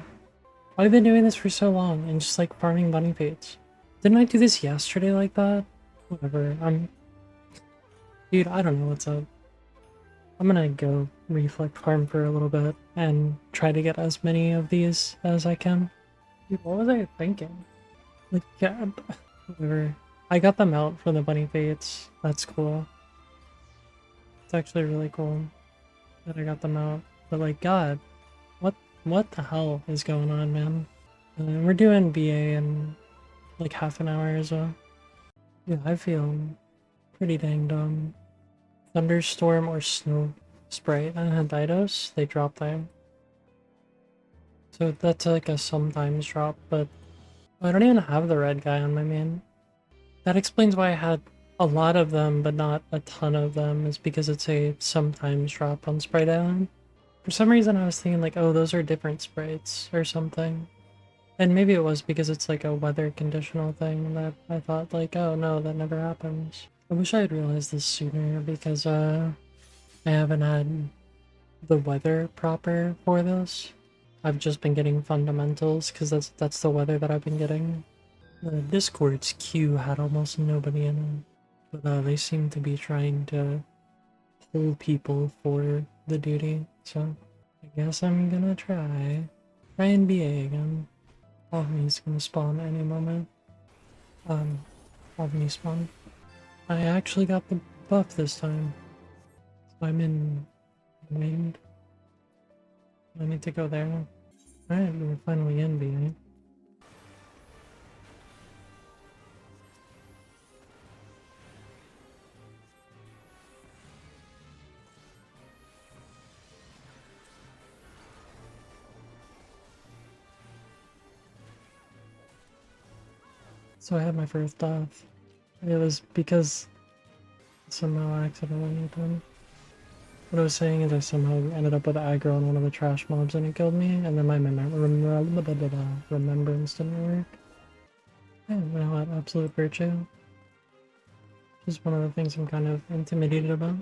I've been doing this for so long and just like farming bunny fates. Didn't I do this yesterday like that? Whatever, Dude, I don't know what's up. I'm gonna go reflect farm for a little bit and try to get as many of these as I can. Dude, what was I thinking? Like, yeah, whatever. I got them out for the bunny fates. That's cool. It's actually really cool that I got them out. But like, God, what the hell is going on, man? We're doing BA in like half an hour as well. Yeah, I feel pretty dang dumb. Thunderstorm or Snow Sprite. I had Didos, they dropped them. So that's like a sometimes drop, but I don't even have the red guy on my main. That explains why I had a lot of them, but not a ton of them, is because it's a sometimes drop on Sprite Island. For some reason I was thinking like, oh, those are different sprites or something. And maybe it was because it's like a weather conditional thing that I thought like, oh no, that never happens. I wish I had realized this sooner because I haven't had the weather proper for this. I've just been getting fundamentals because that's the weather that I've been getting. The Discord's queue had almost nobody in it, but they seem to be trying to pull people for the duty, so I guess I'm gonna try and BA again. Omni's gonna spawn any moment. Omni spawn. I actually got the buff this time, so I'm in wind. I need to go there. Alright, we're finally in BA. So I had my first death. It was because somehow accidentally done. What I was saying is I somehow ended up with aggro on one of the trash mobs and it killed me, and then my remembrance didn't work. And now at absolute virtue. Which is one of the things I'm kind of intimidated about.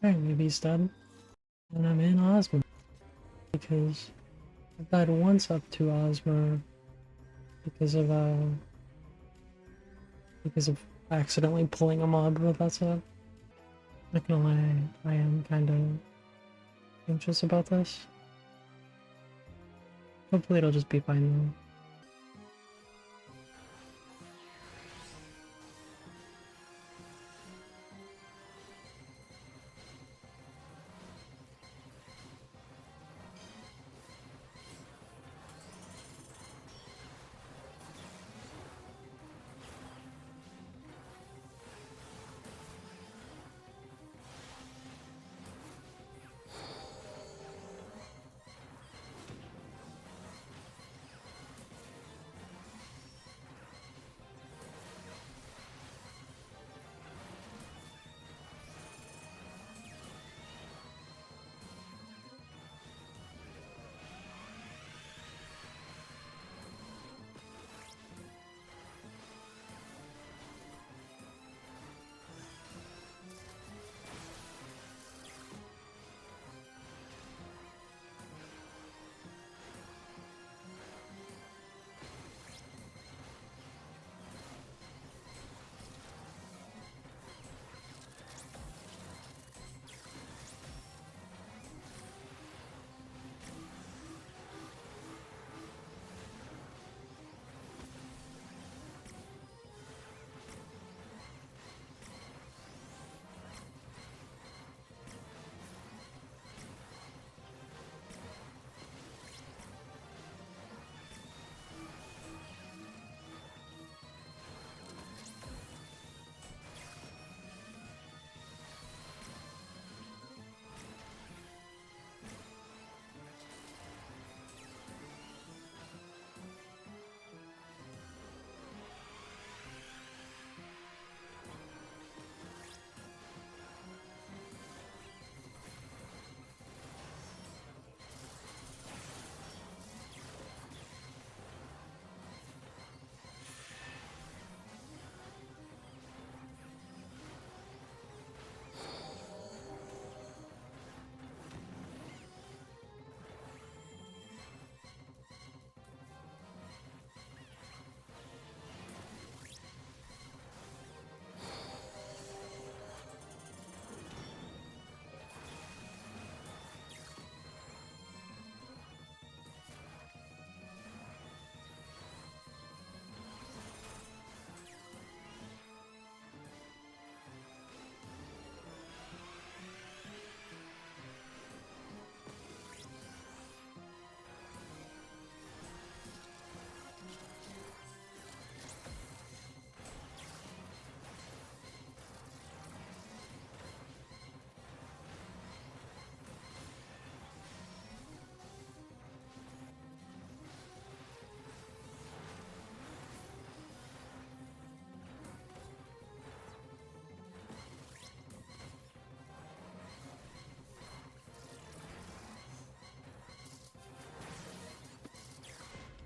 Alright, maybe he's dead. And I'm in Ozma. Because I've died once up to Ozma because of accidentally pulling a mob, but that's it. Not gonna lie, I am kinda anxious about this. Hopefully it'll just be fine though.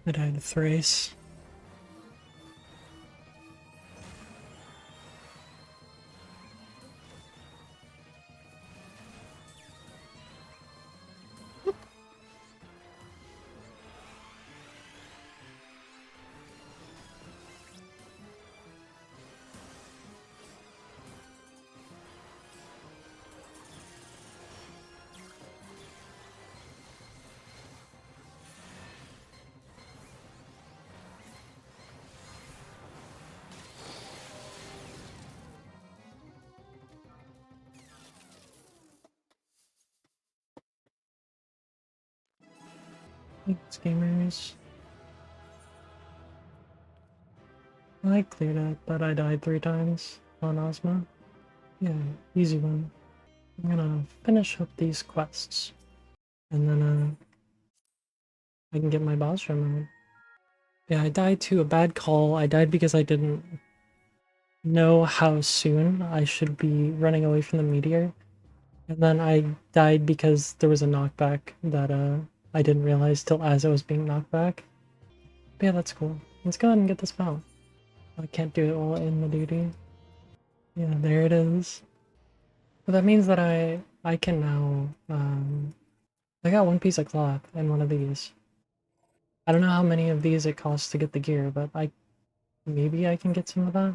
I died thrice. Thanks, gamers. I cleared it, but I died 3 times on Ozma. Yeah, easy one. I'm gonna finish up these quests, and then I can get my boss remote. Yeah, I died to a bad call. I died because I didn't know how soon I should be running away from the meteor. And then I died because there was a knockback that I didn't realize till as I was being knocked back. But yeah, that's cool. Let's go ahead and get this mount. I can't do it while in the duty. Yeah, there it is. But that means that I can now I got 1 piece of cloth and 1 of these. I don't know how many of these it costs to get the gear, but maybe I can get some of that.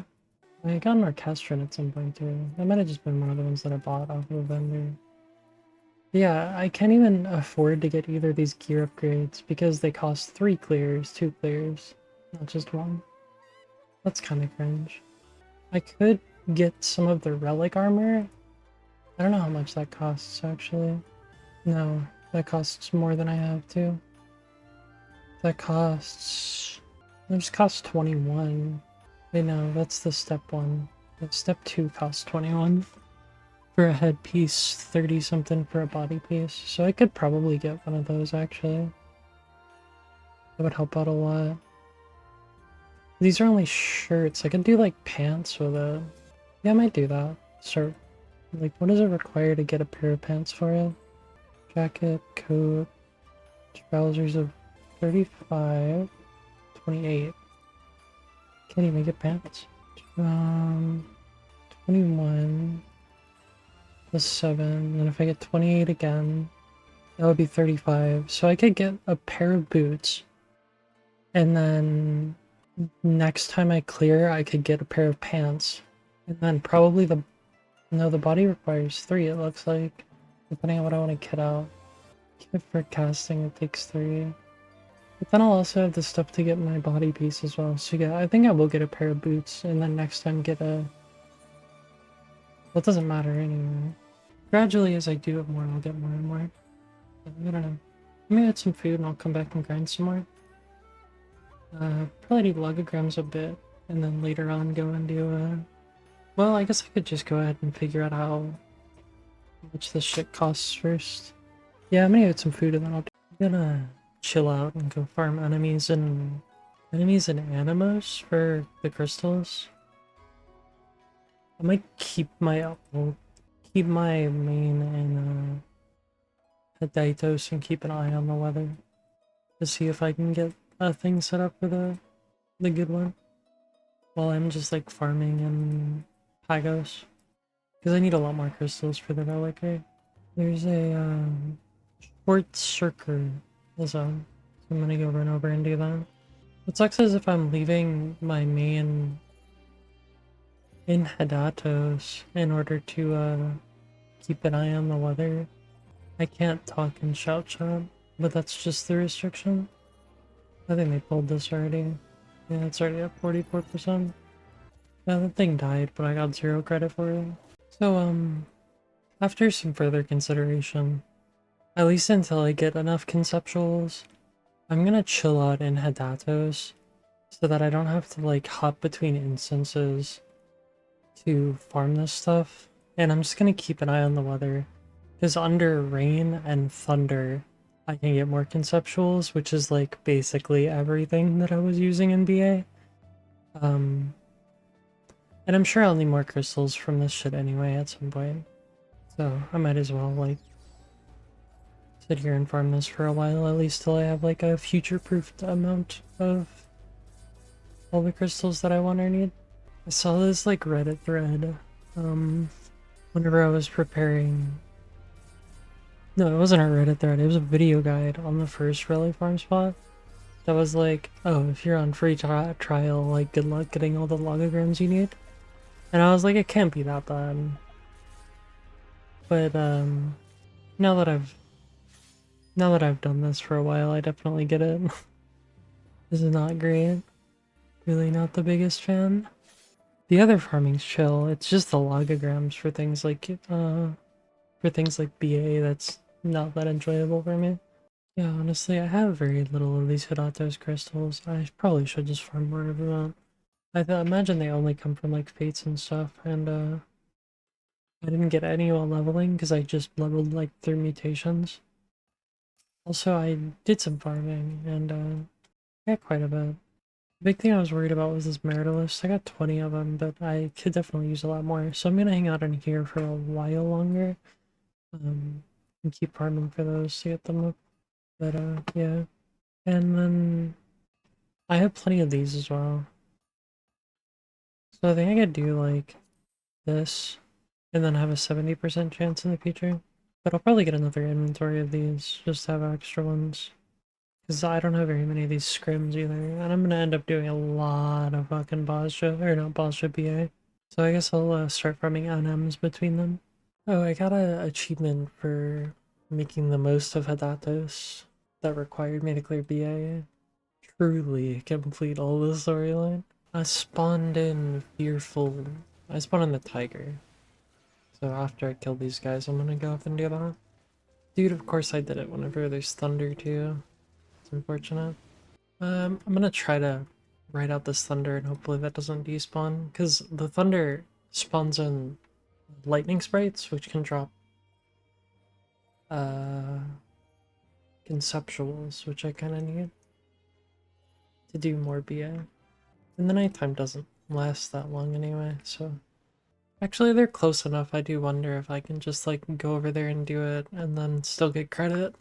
I got an orchestron at some point too. That might have just been one of the ones that I bought off of a vendor. Yeah, I can't even afford to get either of these gear upgrades because they cost 3 clears, 2 clears, not just 1. That's kind of cringe. I could get some of the relic armor. I don't know how much that costs actually. No, that costs more than I have to. That costs... It just costs 21. Wait, no, that's the step 1. The step 2 costs 21. For a headpiece, 30 something for a body piece. So I could probably get one of those actually. That would help out a lot. These are only shirts. I could do like pants with it. Yeah, I might do that. Start, like, what does it require to get a pair of pants for it? Jacket, coat, trousers of 35, 28. Can you make it pants? 21 plus 7, and if I get 28 again, that would be 35. So I could get a pair of boots, and then next time I clear, I could get a pair of pants, and then probably the body requires 3, it looks like, depending on what I want to kit out. Kit for casting, it takes 3. But then I'll also have the stuff to get my body piece as well. So yeah, I think I will get a pair of boots, and then next time get a... Well, it doesn't matter anyway. Gradually, as I do it more, I'll get more and more. I don't know. Maybe get some food and I'll come back and grind some more. Probably do logograms a bit, and then later on go and do well, I guess I could just go ahead and figure out how much this shit costs first. Yeah, I'm gonna get some food and then I'm gonna chill out and go farm enemies and animos for the crystals. I might keep my main in Hedaitos and keep an eye on the weather to see if I can get a thing set up for the good one while I'm just like farming in Pagos, because I need a lot more crystals for the relic, right? There's a short circle zone, so I'm gonna go run over and do that. What sucks is if I'm leaving my main in Hedatos in order to keep an eye on the weather, I can't talk and shout chat, but that's just the restriction. I think they pulled this already. Yeah, it's already at 44%. Yeah, that thing died, but I got 0 credit for it. So, after some further consideration, at least until I get enough conceptuals, I'm gonna chill out in Hedatos so that I don't have to like hop between instances to farm this stuff. And I'm just gonna keep an eye on the weather, because under rain and thunder, I can get more conceptuals, which is like basically everything that I was using in BA. And I'm sure I'll need more crystals from this shit anyway at some point. So I might as well like sit here and farm this for a while, at least till I have like a future-proofed amount of all the crystals that I want or need. I saw this like Reddit thread, whenever I was preparing. No, it wasn't a Reddit thread, it was a video guide on the first relic farm spot. That was like, oh, if you're on free trial, like good luck getting all the logograms you need. And I was like, it can't be that bad. But now that I've done this for a while, I definitely get it. This is not great. Really not the biggest fan. The other farming's chill. It's just the logograms for things like BA that's not that enjoyable for me. Yeah, honestly, I have very little of these Hidatos crystals. I probably should just farm more of them. I imagine they only come from like fates and stuff, and I didn't get any while leveling because I just leveled like through mutations. Also, I did some farming and got quite a bit. The big thing I was worried about was this Meritalist. I got 20 of them, but I could definitely use a lot more. So I'm gonna hang out in here for a while longer, and keep farming for those to get them up. But yeah. And then I have plenty of these as well. So I think I could do like this, and then have a 70% chance in the future. But I'll probably get another inventory of these, just to have extra ones. Because I don't have very many of these scrims either, and I'm gonna end up doing a lot of fucking Bosja, or not Bosja, BA. So I guess I'll start farming NMs between them. Oh, I got an achievement for making the most of Hidatos that required me to clear BA. Truly complete all the storyline. I spawned in Fearful. I spawned in the Tiger. So after I kill these guys, I'm gonna go up and do that. Dude, of course I did it whenever there's thunder too. It's unfortunate. I'm gonna try to ride out this thunder and hopefully that doesn't despawn, because the thunder spawns in lightning sprites, which can drop conceptuals, which I kind of need to do more BA. And the nighttime doesn't last that long anyway, so actually they're close enough. I do wonder if I can just like go over there and do it and then still get credit.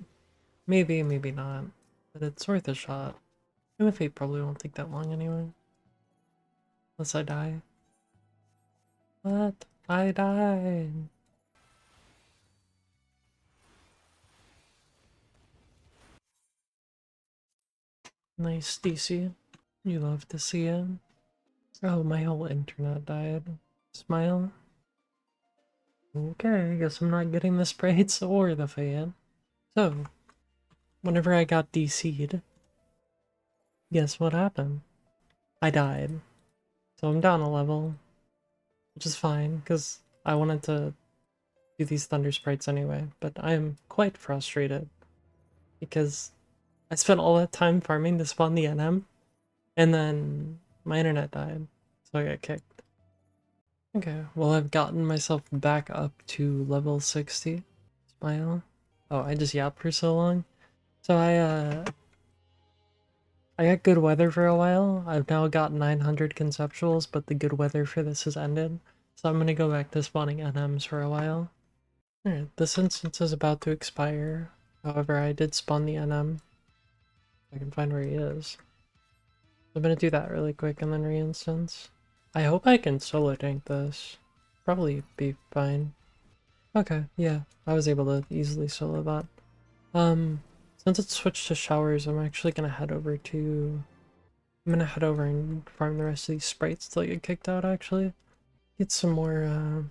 Maybe, maybe not, but it's worth a shot. And the fate probably won't take that long anyway. Unless I die. But I died. Nice, DC. You love to see it. Oh, my whole internet died. Smile. Okay, I guess I'm not getting the sprites or the fan. So, whenever I got DC'd, guess what happened? I died. So I'm down a level, which is fine, because I wanted to do these thunder sprites anyway, but I am quite frustrated, because I spent all that time farming to spawn the NM, and then my internet died, so I got kicked. Okay, well I've gotten myself back up to level 60. Smile. Oh, I just yapped for so long. So I got good weather for a while. I've now got 900 conceptuals, but the good weather for this has ended. So I'm gonna go back to spawning NMs for a while. Alright, this instance is about to expire. However, I did spawn the NM. I can find where he is. I'm gonna do that really quick and then re-instance. I hope I can solo tank this. Probably be fine. Okay, yeah, I was able to easily solo that. Since it's switched to showers, I'm actually gonna head over and farm the rest of these sprites till I get kicked out, actually. Get some more,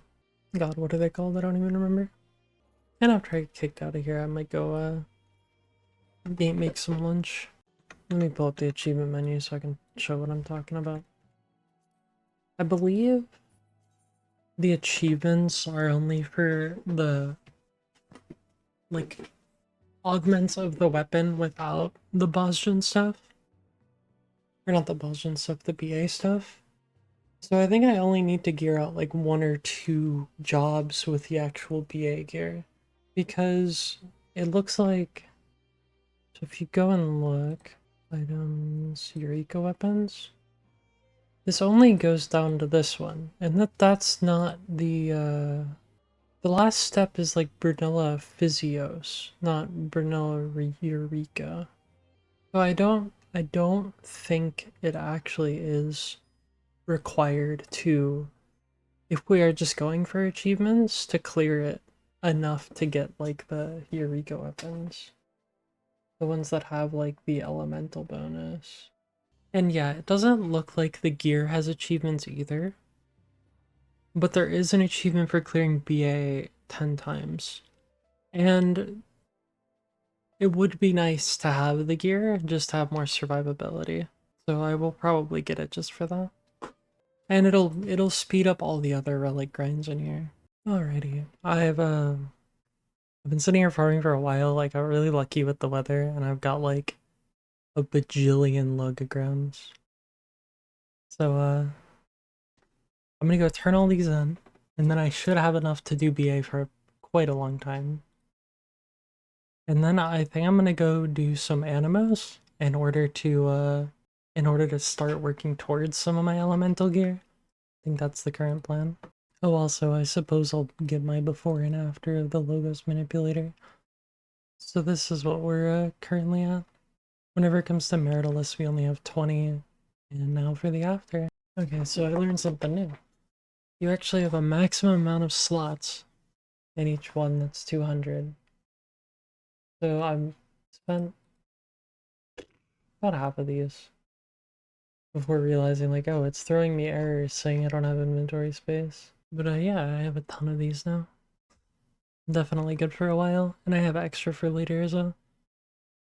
God, what are they called? I don't even remember. And after I get kicked out of here, I might go, make some lunch. Let me pull up the achievement menu so I can show what I'm talking about. I believe the achievements are only for the, like, augments of the weapon without the Bosjan stuff. Or not the Bosjan stuff, the BA stuff. So I think I only need to gear out like 1 or 2 jobs with the actual BA gear. Because it looks like, so if you go and look, items, Eureka weapons, this only goes down to this one. And that's not the The last step is like Brunella Physios, not Brunella Eureka. So I don't think it actually is required to, if we are just going for achievements, to clear it enough to get like the Eureka weapons. The ones that have like the elemental bonus. And yeah, it doesn't look like the gear has achievements either. But there is an achievement for clearing BA 10 times. And it would be nice to have the gear, just to have more survivability. So I will probably get it just for that. And it'll speed up all the other relic grinds in here. Alrighty. I've been sitting here farming for a while, like I got really lucky with the weather, and I've got like a bajillion logograms. So I'm gonna go turn all these in, and then I should have enough to do BA for quite a long time. And then I think I'm gonna go do some animos in order to start working towards some of my elemental gear. I think that's the current plan. Oh, also, I suppose I'll get my before and after of the logos manipulator. So this is what we're currently at. Whenever it comes to Maritalist, we only have 20, and now for the after. Okay, so I learned something new. You actually have a maximum amount of slots in each one that's 200. So I've spent about half of these before realizing like, oh, it's throwing me errors saying I don't have inventory space. But yeah, I have a ton of these now. Definitely good for a while, and I have extra for later as well.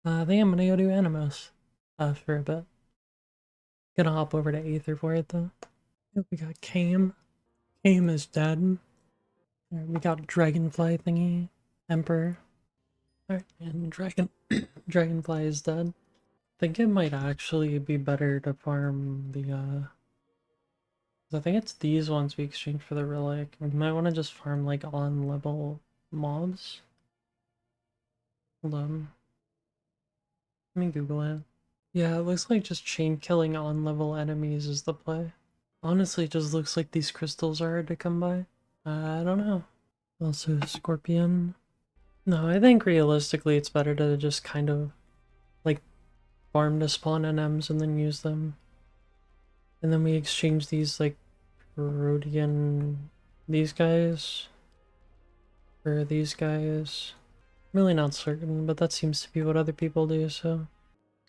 I think I'm gonna go do Animos for a bit. Gonna hop over to Aether for it though. Yep, we got Cam. Cam is dead. Right, we got Dragonfly thingy. Emperor. Alright, and Dragonfly is dead. I think it might actually be better to farm the I think it's these ones we exchange for the relic. We might want to just farm like on level mobs. Hold on. Let me Google it. Yeah, it looks like just chain killing on level enemies is the play. Honestly, it just looks like these crystals are hard to come by. I don't know. Also, Scorpion. No, I think realistically it's better to just kind of like farm to spawn NMs and then use them. And then we exchange these like Rhodian, these guys for these guys. Really not certain, but that seems to be what other people do, so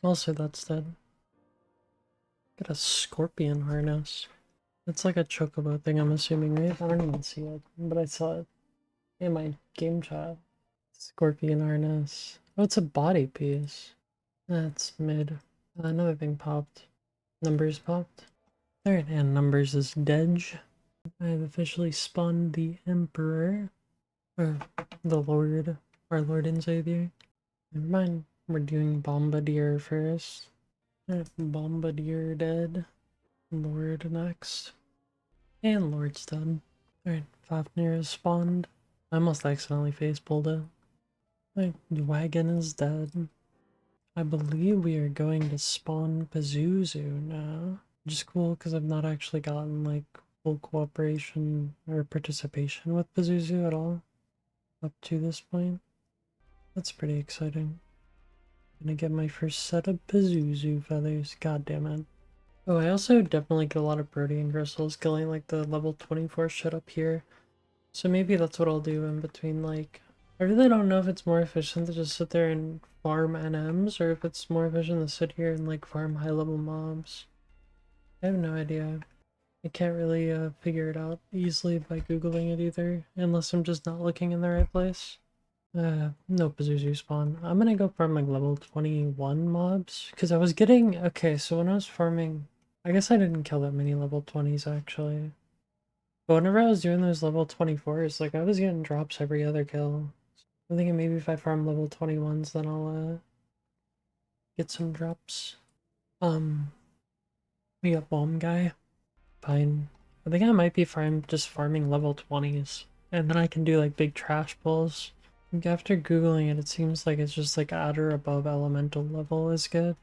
also that's dead. Got a scorpion harness. It's like a chocobo thing, I'm assuming, right? I don't even see it, but I saw it in my game chat. Scorpion harness. Oh, it's a body piece. That's mid. Another thing popped. Numbers popped. Alright, and numbers is Dej. I have officially spawned the Emperor. Or the Lord. Our Lord and Savior. Never mind. We're doing Bombardier first. Bombardier dead. Lord next. And Lord's dead. Alright, Fafnir is spawned. I almost accidentally face pulled it. My wagon is dead. I believe we are going to spawn Pazuzu now. Which is cool because I've not actually gotten like full cooperation or participation with Pazuzu at all up to this point. That's pretty exciting. Gonna get my first set of Pazuzu feathers. God damn it. Oh, I also definitely get a lot of protein crystals killing like the level 24 shit up here. So maybe that's what I'll do in between, like, I really don't know if it's more efficient to just sit there and farm NMs or if it's more efficient to sit here and like farm high level mobs. I have no idea. I can't really figure it out easily by googling it either, unless I'm just not looking in the right place. No Pazuzu spawn. I'm gonna go farm like level 21 mobs, because I was getting, okay, so when I was farming, I guess I didn't kill that many level 20s actually. But whenever I was doing those level 24s, like I was getting drops every other kill. I'm thinking maybe if I farm level 21s, then I'll get some drops. We got bomb guy. Fine. I think I might be just farming level 20s. And then I can do like big trash pulls. Like, after googling it, it seems like it's just like at or above elemental level is good.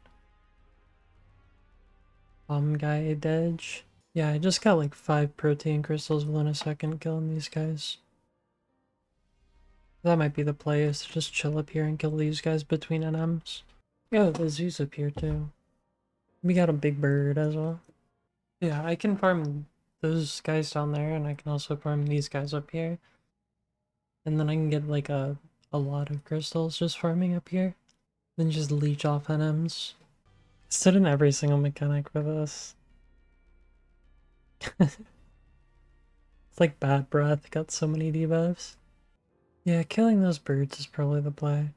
Bomb guy Dej. Yeah, I just got like 5 protein crystals within a second killing these guys. That might be the play, is to just chill up here and kill these guys between NMs. Yeah, the zoo's up here too. We got a big bird as well. Yeah, I can farm those guys down there, and I can also farm these guys up here. And then I can get like a lot of crystals just farming up here. Then just leech off NMs. Stood in every single mechanic for this. It's like bad breath, got so many debuffs. Yeah, killing those birds is probably the play.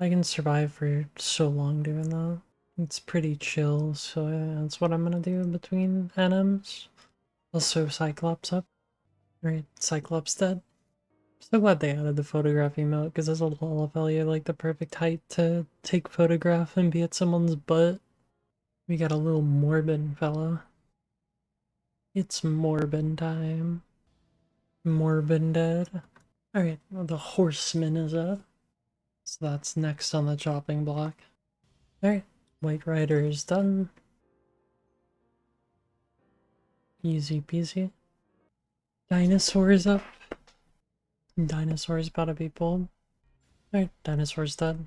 I can survive for so long doing that. It's pretty chill, so yeah, that's what I'm gonna do between NMs. Also Cyclops up. Right, Cyclops dead. So glad they added the photograph emote, because as a LFL, you're like the perfect height to take photograph and be at someone's butt. We got a little Morbin fella. It's Morbin time. Morbin dead. Alright, well, the horseman is up. So that's next on the chopping block. Alright, White Rider is done. Easy peasy. Dinosaur's up. Dinosaur's about to be pulled. Alright, dinosaur's dead.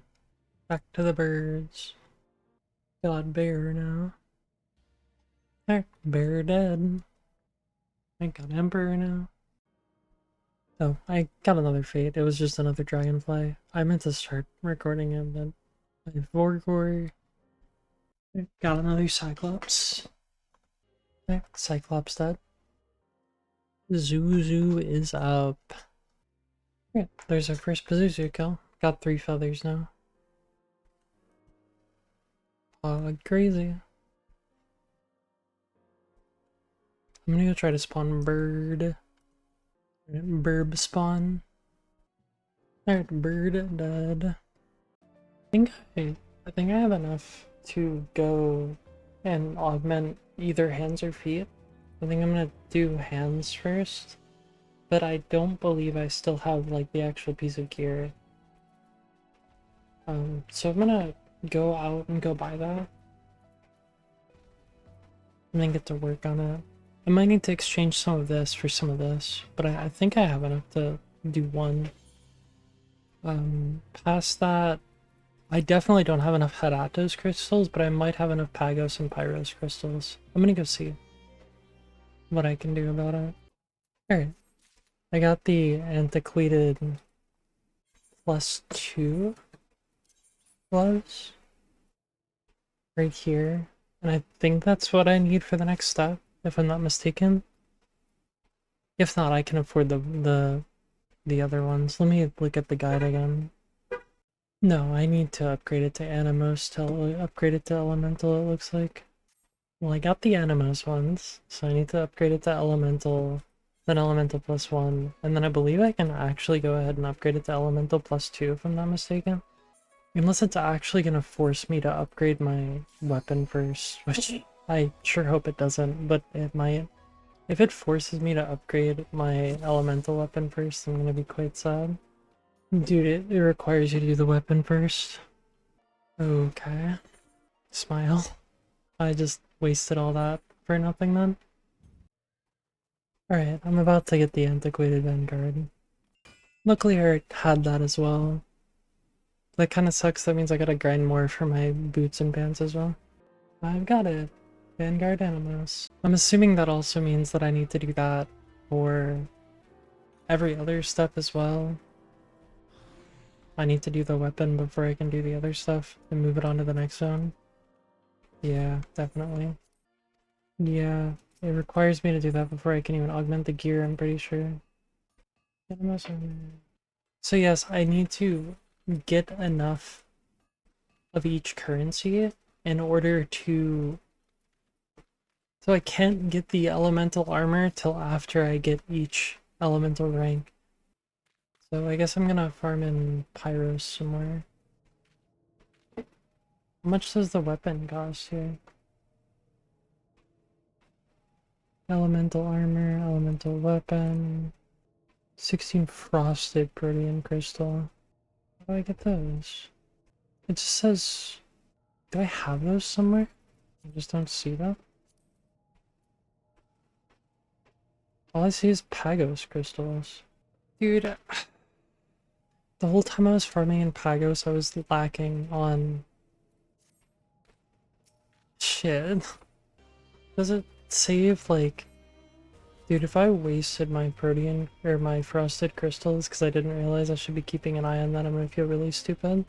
Back to the birds. Got bear now. Alright, bear dead. I got emperor now. Oh, I got another fate. It was just another dragonfly. I meant to start recording it, but I Vorgor. Got another cyclops. Alright, cyclops dead. Zuzu is up. Yeah, there's our first Pazuzu kill. Got 3 feathers now. Crazy. I'm gonna go try to spawn bird. Burb spawn. Alright, bird dead. I think I have enough to go and augment either hands or feet. I think I'm gonna do hands first. But I don't believe I still have like the actual piece of gear. So I'm gonna go out and go buy that. And then get to work on it. I might need to exchange some of this for some of this, but I think I have enough to do one. Past that, I definitely don't have enough Heratos crystals, but I might have enough Pagos and Pyros crystals. I'm gonna go see what I can do about it. Alright. I got the antiquated +2 gloves right here, and I think that's what I need for the next step, if I'm not mistaken. If not, I can afford the other ones. Let me look at the guide again. No, I need to upgrade it to Animos to upgrade it to Elemental, it looks like. Well, I got the Animos ones, so I need to upgrade it to Elemental, then Elemental +1, and then I believe I can actually go ahead and upgrade it to Elemental +2 if I'm not mistaken. Unless it's actually gonna force me to upgrade my weapon first, which I sure hope it doesn't, but it might. If it forces me to upgrade my elemental weapon first, I'm gonna be quite sad. Dude, it requires you to do the weapon first. Okay. Smile. I just wasted all that for nothing then. Alright, I'm about to get the antiquated Vanguard. Luckily I had that as well. That kind of sucks, that means I gotta grind more for my boots and pants as well. I've got it. Vanguard Animus. I'm assuming that also means that I need to do that for every other step as well. I need to do the weapon before I can do the other stuff and move it on to the next zone. Yeah, definitely. Yeah, it requires me to do that before I can even augment the gear, I'm pretty sure. So yes, I need to get enough of each currency in order to... So I can't get the elemental armor till after I get each elemental rank. So I guess I'm gonna farm in Pyros somewhere. How much does the weapon cost here? Elemental armor, elemental weapon, 16 frosted protean crystal. How do I get those? It just says, do I have those somewhere? I just don't see them. All I see is Pagos crystals. Dude, The whole time I was farming in Pagos, I was lacking on... Shit. Does it save, like... Dude, if I wasted my protean, or my frosted crystals because I didn't realize I should be keeping an eye on that, I'm gonna feel really stupid.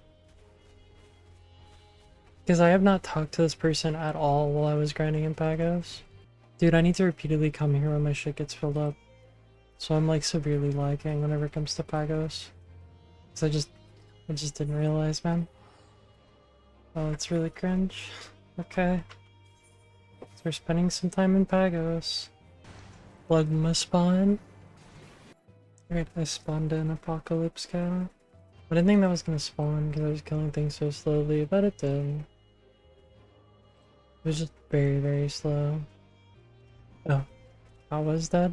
Because I have not talked to this person at all while I was grinding in Pagos. Dude, I need to repeatedly come here when my shit gets filled up. So I'm like severely lagging whenever it comes to Pagos. Because I just didn't realize, man. Oh, it's really cringe. Okay. So we're spending some time in Pagos. Plugma spawn. Alright, I spawned an Apocalypse cow. I didn't think that was gonna spawn because I was killing things so slowly, but it did. It was just very, very slow. Oh, how was that?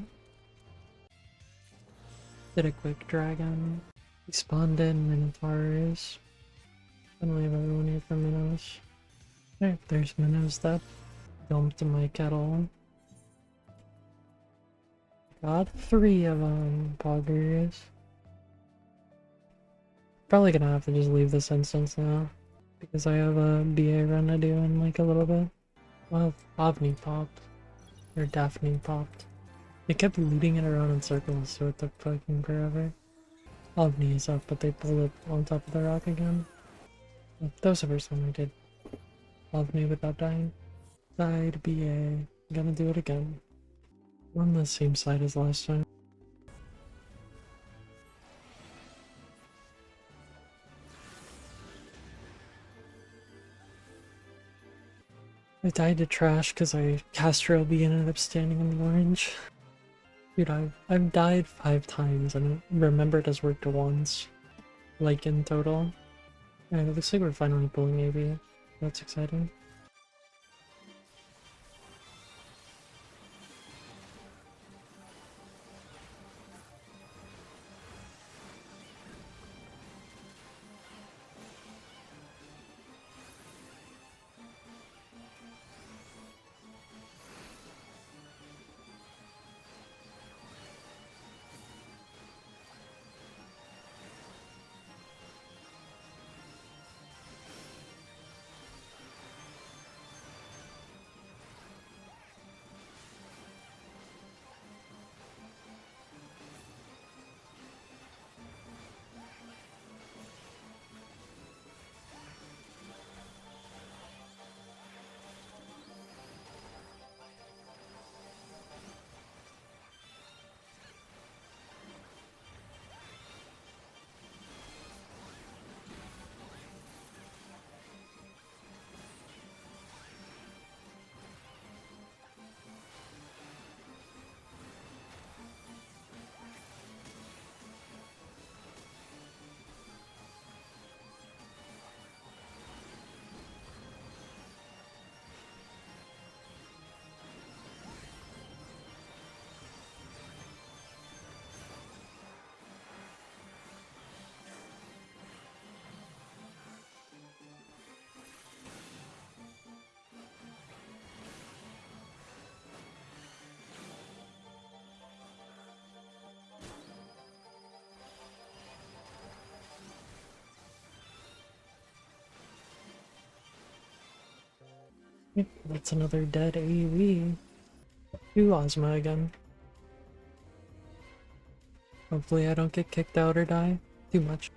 Did a quick dragon. We spawned in Minotaurs. I don't leave everyone here for minnows. Alright, there's minnows that dumped in my kettle. Got 3 of them, poggers. Probably gonna have to just leave this instance now, because I have a BA run to do in like a little bit. Well, Avni popped. Or Daphne popped. They kept looting it around in circles, so it took fucking forever. Avni is up, but they pulled it on top of the rock again. That was the first time I did Avni without dying. Died BA. Gonna do it again. On the same side as last time. I died to trash because I cast Trail B and ended up standing in the orange. Dude, I've died 5 times and remembered has worked once. Like in total. Alright, it looks like we're finally pulling AV. That's exciting. Yep, that's another dead AoE. 2 Ozma again. Hopefully I don't get kicked out or die too much.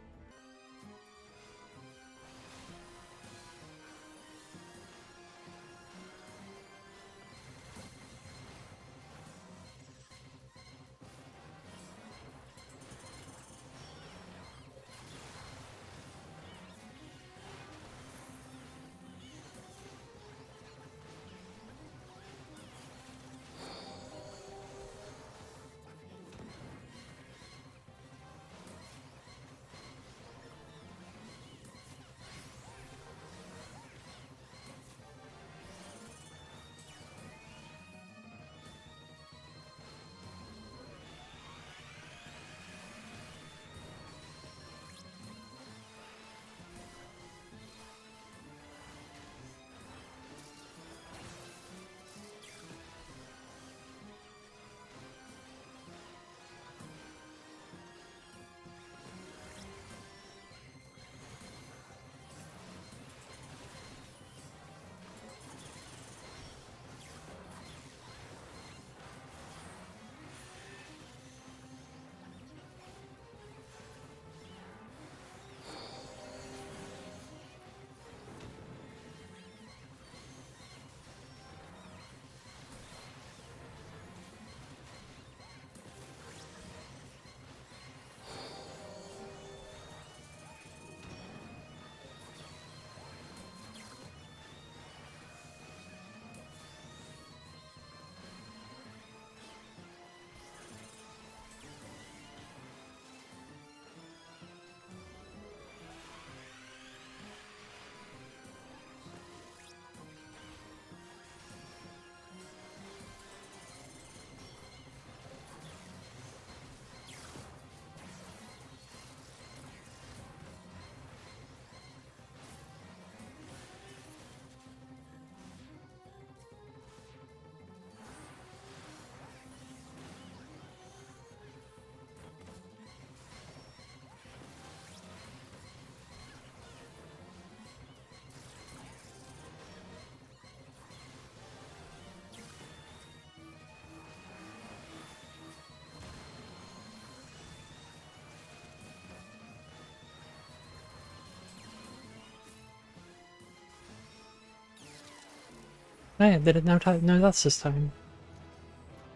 Oh yeah, did it no time? No, that's this time.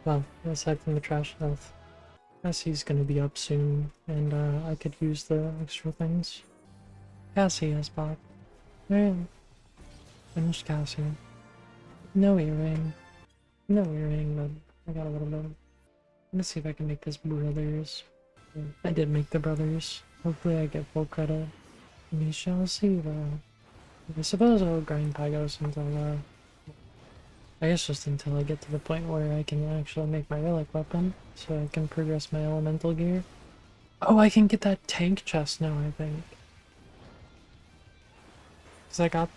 Well, aside from the trash health. Cassie's gonna be up soon, and I could use the extra things. Cassie has bought. Alright, finished Cassie. No earring. No earring, but I got a little bit. Let's see if I can make this brothers. I did make the brothers. Hopefully I get full credit. We shall see though. I suppose I'll grind Pagos until I guess just until I get to the point where I can actually make my relic weapon, so I can progress my elemental gear. Oh, I can get that tank chest now, I think. Because I got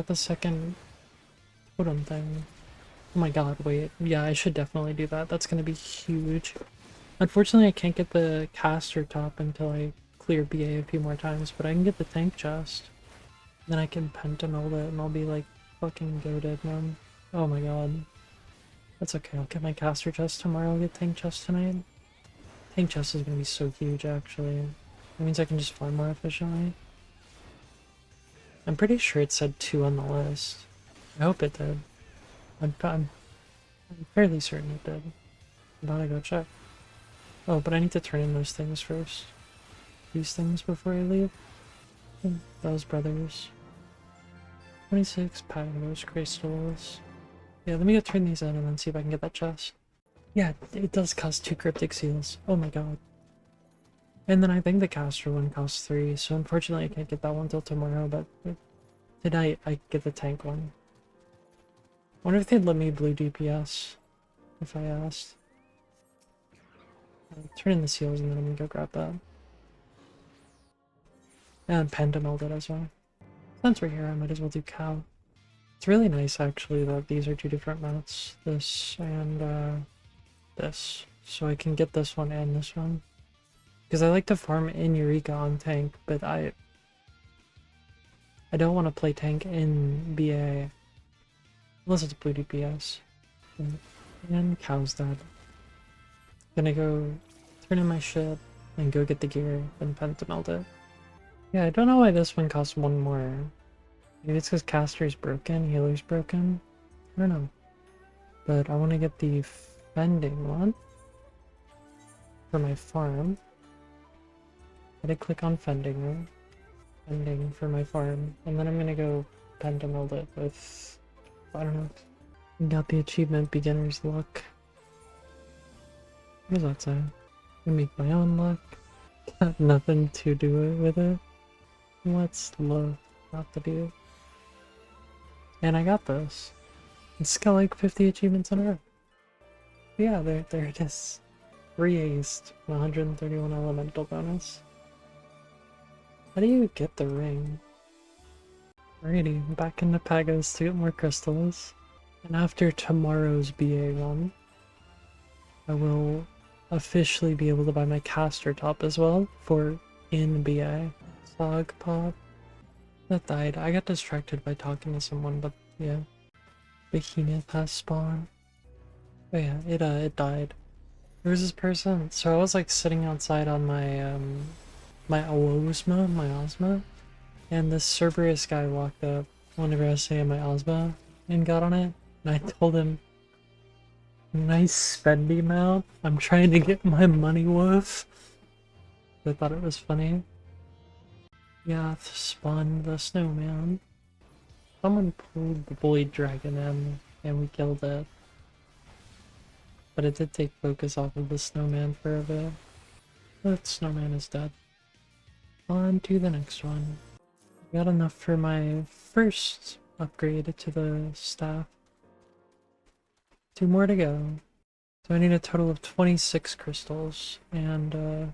the second totem thing. Oh my god, wait. Yeah, I should definitely do that. That's gonna be huge. Unfortunately, I can't get the caster top until I clear BA a few more times, but I can get the tank chest. Then I can pentamold it and I'll be like fucking goated, man. Oh my god. That's okay, I'll get my caster chest tomorrow, I'll get tank chest tonight. Tank chest is gonna be so huge, actually. That means I can just farm more efficiently. I'm pretty sure it said 2 on the list. I hope it did. I'm fairly certain it did. I'm about to go check. Oh, but I need to turn in those things first. These things before I leave. Those brothers. 26 Pagos crystals. Yeah, let me go turn these in and then see if I can get that chest. Yeah, it does cost 2 cryptic seals. Oh my god. And then I think the caster one costs 3, so unfortunately I can't get that one till tomorrow, but tonight I get the tank one. I wonder if they'd let me blue DPS if I asked. I'll turn in the seals and then I'm gonna go grab that. And Pendamold it as well. Since we're here, I might as well do cow. It's really nice actually that these are 2 different mounts. This and this. So I can get this one and this one. Because I like to farm in Eureka on tank, but I don't want to play tank in BA. Unless it's blue DPS. And cow's dead. Gonna go turn in my shit and go get the gear and pentameld it. Yeah, I don't know why this one costs 1 more. Maybe it's because caster's broken, healer's broken. I don't know. But I want to get the fending one for my farm. I did click on fending for my farm, and then I'm gonna go pentameld it with, I don't know. Got the achievement beginner's luck. What does that say? I make my own luck. Got nothing to do with it. What's look not to do? And I got this. It's got like 50 achievements in a row. But yeah, there it is. 3 aced, 131 elemental bonus. How do you get the ring? Alrighty, back into Pagos to get more crystals. And after tomorrow's BA run, I will officially be able to buy my caster top as well for in BA. Slog pop. That died. I got distracted by talking to someone, but yeah. Behemoth has spawned. Oh yeah, it died. There was this person, so I was like sitting outside on my my Osma, and this Cerberus guy walked up whenever I was saying my Osma and got on it, and I told him, nice spendy mount, I'm trying to get my money worth. I thought it was funny. Yeah, spawned the snowman. Someone pulled the bullied dragon in, and we killed it. But it did take focus off of the snowman for a bit. That snowman is dead. On to the next one. Got enough for my first upgrade to the staff. 2 more to go. So I need a total of 26 crystals, and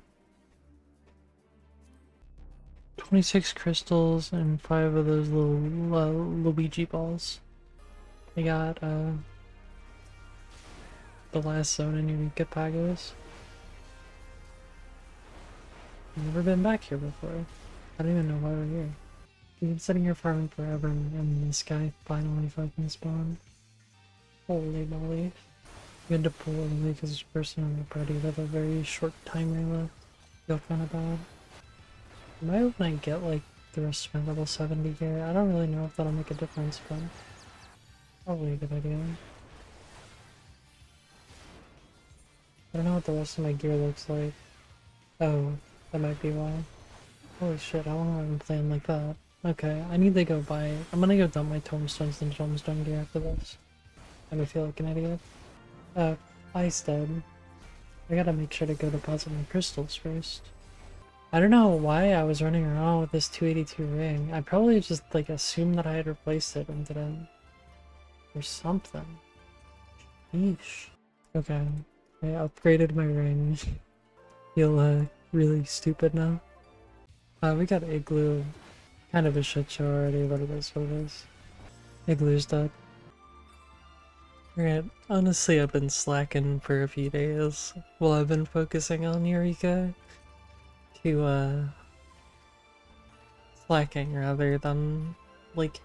26 crystals and 5 of those little Luigi balls. I got the last zone in Eureka Pagos. I've never been back here before. I don't even know why we're here. We've been sitting here farming forever and this guy finally fucking spawned. Holy moly. We had to pull away because this person in the party had a very short timer left. Feel kinda bad. Am I gonna get like the rest of my level 70 gear. I don't really know if that'll make a difference, but probably a good idea. I don't know what the rest of my gear looks like. Oh, that might be why. Holy shit, how long have I been playing like that? Okay, I need to go buy... I'm gonna go dump my tombstones and tombstone gear after this. I feel like an idiot. Ice dead. I gotta make sure to go deposit my crystals first. I don't know why I was running around with this 282 ring. I probably just like assumed that I had replaced it and didn't. Or something. Yeesh. Okay, I upgraded my ring. Feel really stupid now. We got Igloo. Kind of a shit show already, but it is what it is. Igloo's dead. Alright, honestly I've been slacking for a few days while I've been focusing on Eureka to slacking rather than like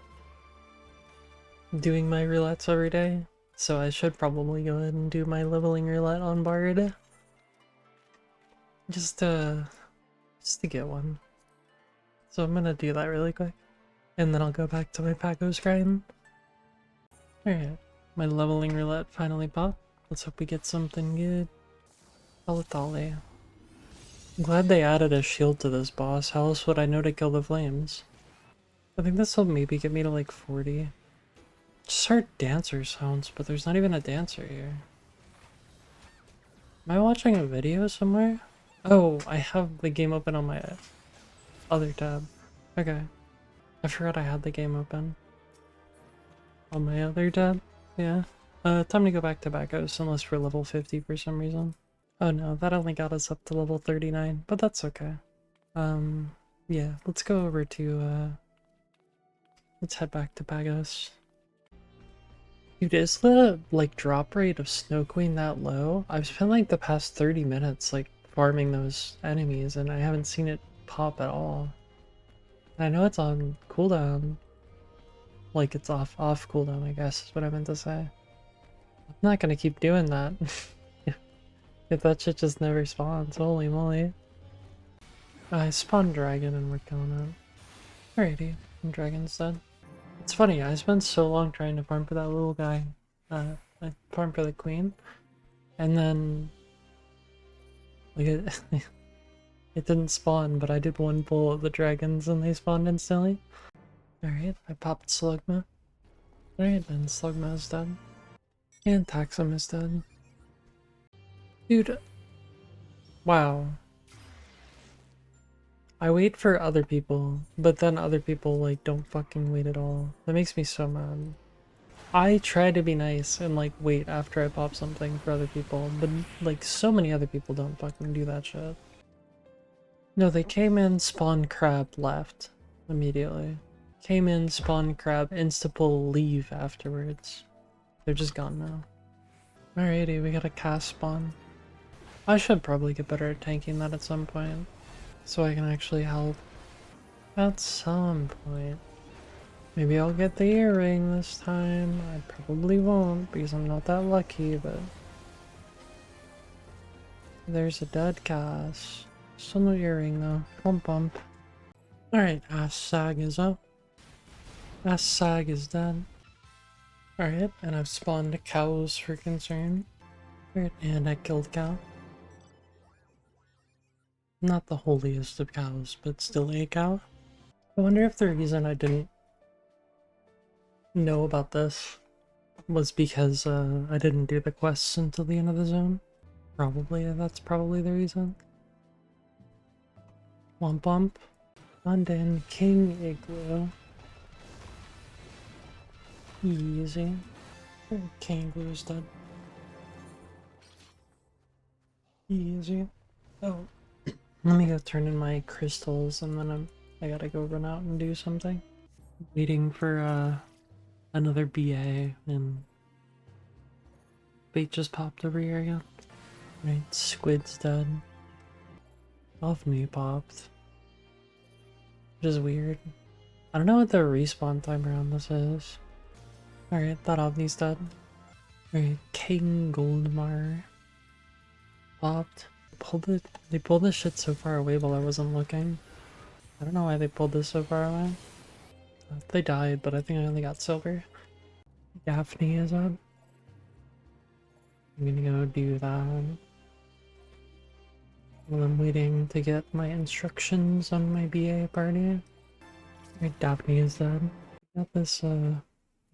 doing my roulettes every day. So I should probably go ahead and do my leveling roulette on Bard. Just to get one. So I'm gonna do that really quick. And then I'll go back to my Pacos grind. Alright. My leveling roulette finally popped. Let's hope we get something good. Olithali. I'm glad they added a shield to this boss. How else would I know to kill the flames? I think this will maybe get me to like 40. Just heard dancer sounds, but there's not even a dancer here. Am I watching a video somewhere? Oh, I have the game open on my other tab. Okay. I forgot I had the game open. On my other tab? Yeah. Time to go back to Backos unless we're level 50 for some reason. Oh no, that only got us up to level 39, but that's okay. Yeah, let's go over to, let's head back to Pagos. Dude, is the, like, drop rate of Snow Queen that low? I've spent, like, the past 30 minutes, like, farming those enemies, and I haven't seen it pop at all. I know it's on cooldown. Like, it's off cooldown, I guess, is what I meant to say. I'm not gonna keep doing that. If that shit just never spawns, holy moly. I spawned dragon and we're killing it. Alrighty, dragon's dead. It's funny, I spent so long trying to farm for that little guy. I farmed for the queen. And then... like, it didn't spawn, but I did one pull of the dragons and they spawned instantly. Alright, I popped Slugma. Alright, then Slugma is dead. And Taxum is dead. Dude. Wow. I wait for other people, but then other people like don't fucking wait at all. That makes me so mad. I try to be nice and like wait after I pop something for other people, but like so many other people don't fucking do that shit. No, they came in, spawned crab, left immediately. Came in, spawned crab, insta-pull, leave afterwards. They're just gone now. Alrighty, we got a cast spawn. I should probably get better at tanking that at some point, so I can actually help. At some point. Maybe I'll get the earring this time. I probably won't because I'm not that lucky, but... there's a dead cast. Still no earring though. Bump bump. Alright, Sag is up. Sag is dead. Alright, and I've spawned cows for concern. Alright, and I killed cow. Not the holiest of cows, but still a cow. I wonder if the reason I didn't know about this was because I didn't do the quests until the end of the zone. Probably, that's probably the reason. Womp womp. And then King Igloo. Easy. King Igloo is dead. Easy. Oh. Let me go turn in my crystals and then I gotta go run out and do something. Waiting for another BA and bait just popped over here again. Right, squid's dead. Off me popped. Which is weird. I don't know what the respawn timer on this is. Alright, that Ovni's dead. Alright, King Goldmar popped. They pulled this shit so far away while I wasn't looking. I don't know why they pulled this so far away. They died, but I think I only got silver. Daphne is up. I'm gonna go do that. While I'm waiting to get my instructions on my BA party. Right, Daphne is dead. Got this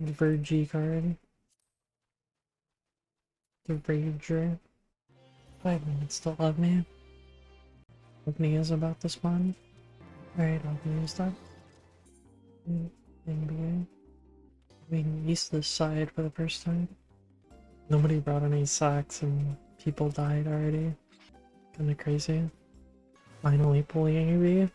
Vergy card. The Rager. 5 minutes to love me. Daphne is about to spawn. Alright, I'll use that. NBA. We can use this side for the first time. Nobody brought any sacks and people died already. Kinda crazy. Finally pulling AB.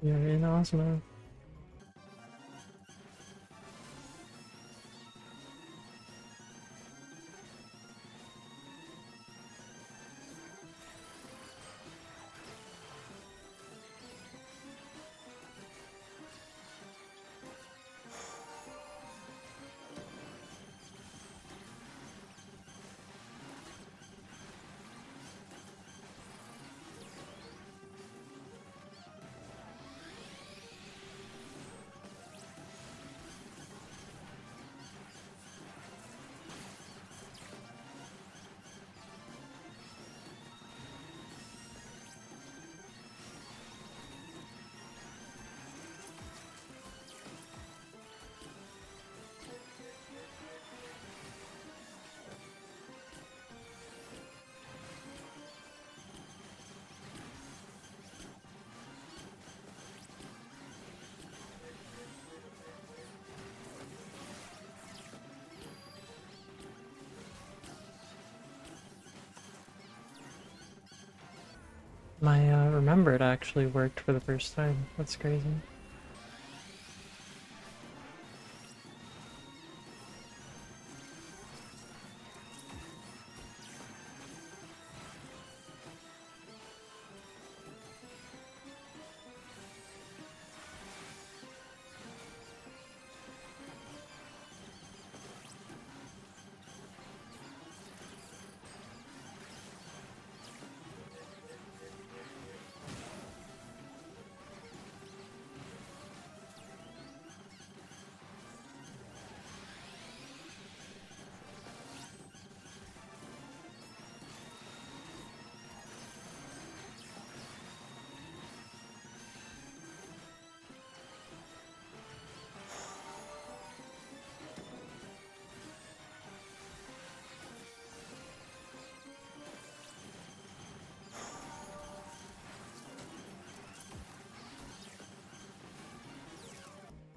You're in Osmo. My remembered actually worked for the first time. That's crazy.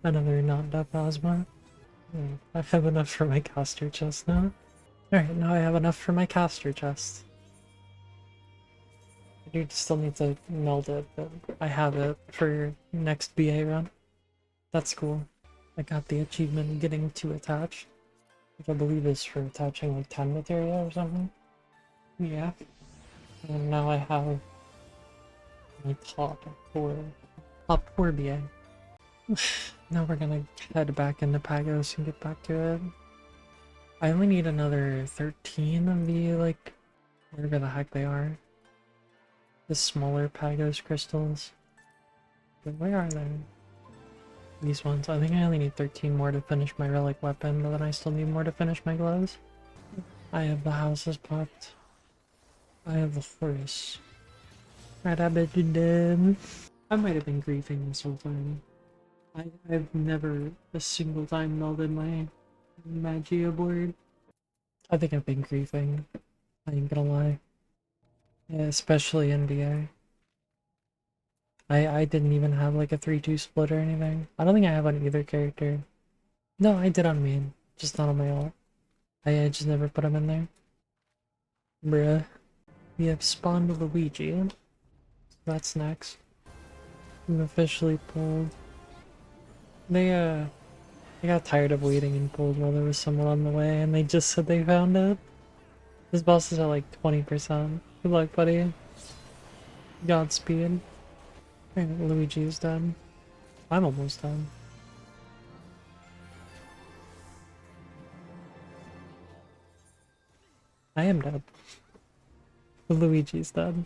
Another not-dub Osmo. I have enough for my caster chest now. Alright, now I have enough for my caster chest. I do still need to meld it, but I have it for next BA run. That's cool. I got the achievement getting to attach, which I believe is for attaching like 10 materia or something. Yeah. And now I have My top 4 BA. Now we're gonna head back into Pagos and get back to it. I only need another 13 of the, like, whatever the heck they are. The smaller Pagos crystals. But where are they? These ones. I think I only need 13 more to finish my relic weapon, but then I still need more to finish my gloves. I have the houses popped. I have the horse. Right, I bet you did. I might have been griefing this whole time. I've never a single time melded my Magia board. I think I've been griefing. I ain't gonna lie. Yeah, especially NBA. I didn't even have like a 3-2 split or anything. I don't think I have on either character. No, I did on main, just not on my alt. I just never put them in there. Bruh. We have spawned Luigi. That's next. I'm officially pulled. They got tired of waiting and pulled while there was someone on the way, and they just said they found it. This boss is at like 20%. Good luck, buddy. Godspeed. Alright, Luigi's done. I'm almost done. I am dead. Luigi's dead.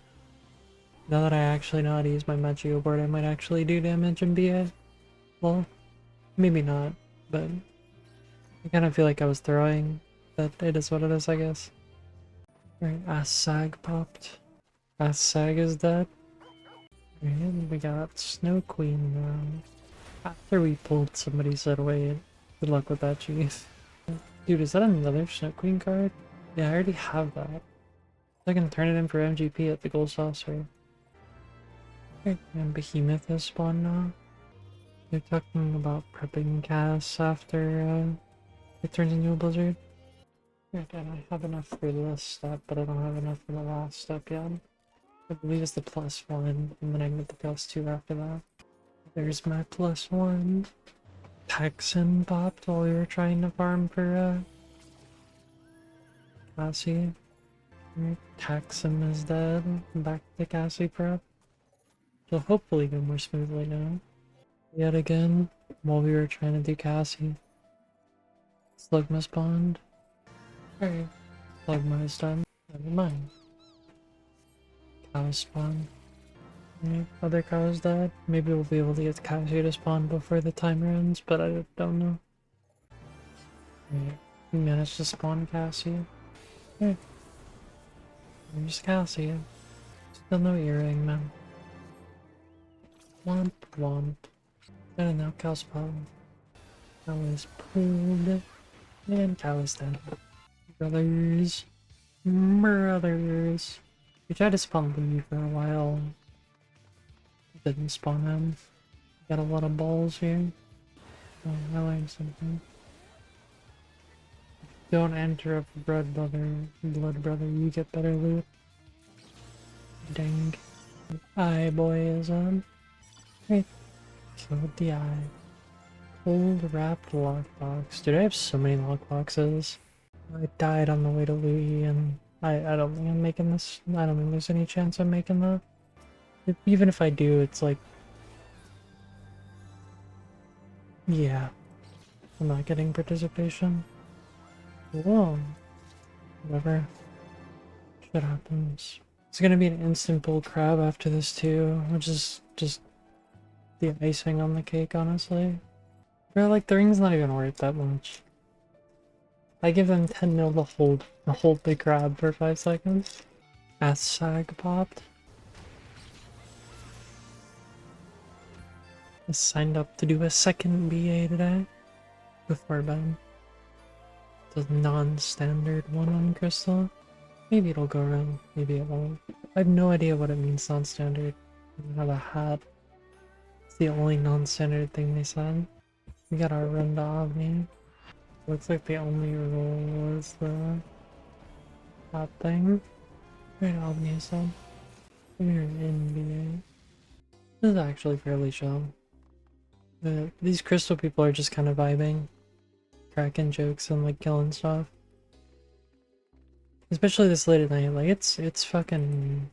Now that I actually know how to use my Magio board, I might actually do damage in BA. Well, maybe not, but I kind of feel like I was throwing, but it is what it is, I guess. Alright, Ass Sag popped. Ass Sag is dead. And we got Snow Queen now. After we pulled, somebody said, wait, good luck with that, chief. Dude, is that another Snow Queen card? Yeah, I already have that. I can turn it in for MGP at the Gold Saucer. Okay, and Behemoth is spawned now. They're talking about prepping Cass after it turns into a blizzard. Again, I have enough for this step, but I don't have enough for the last step yet. I believe it's the +1, and then I can get the +2 after that. There's my +1. Texan popped while we were trying to farm for Cassie. Texan is dead. Back to Cassie prep. So hopefully go more smoothly now. Yet again, while we were trying to do Cassie. Slugma spawned. Alright, Slugma is done. Never mind. Cow spawned. Alright, other cows died. Maybe we'll be able to get Cassie to spawn before the timer ends, but I don't know. Alright, we managed to spawn Cassie. Alright. There's Cassie. Still no earring, man. Womp womp. And now cow spawn. Cow is pulled. And cow is dead. Brothers. Brothers. We tried to spawn Louie for a while. Didn't spawn him. Got a lot of balls here. Oh, I learned something. Don't enter a blood brother, you get better loot. Dang. Eye boy is on. Hey. Killed the eye. Cold wrapped lockbox. Dude, I have so many lockboxes. I died on the way to Louis, and I don't think I'm making this. I don't think there's any chance I'm making that. Even if I do, it's like... yeah. I'm not getting participation. Whoa. Whatever. Shit happens. It's gonna be an instant bull crab after this too, which is just the icing on the cake, honestly. Bro, like, the ring's not even worth that much. I give them 10 mil to hold the crab for 5 seconds. Ass Sag popped. I signed up to do a second BA today. Before bed. The non-standard one on Crystal. Maybe it'll go around, maybe it won't. I have no idea what it means non-standard. I don't have a hat. It's the only non-standard thing they said. We got our run to Omni. Looks like the only rule was the hat thing. Right, Omni is done. We're in BA. This is actually fairly chill. These crystal people are just kind of vibing. Cracking jokes and like killing stuff. Especially this late at night, like it's fucking...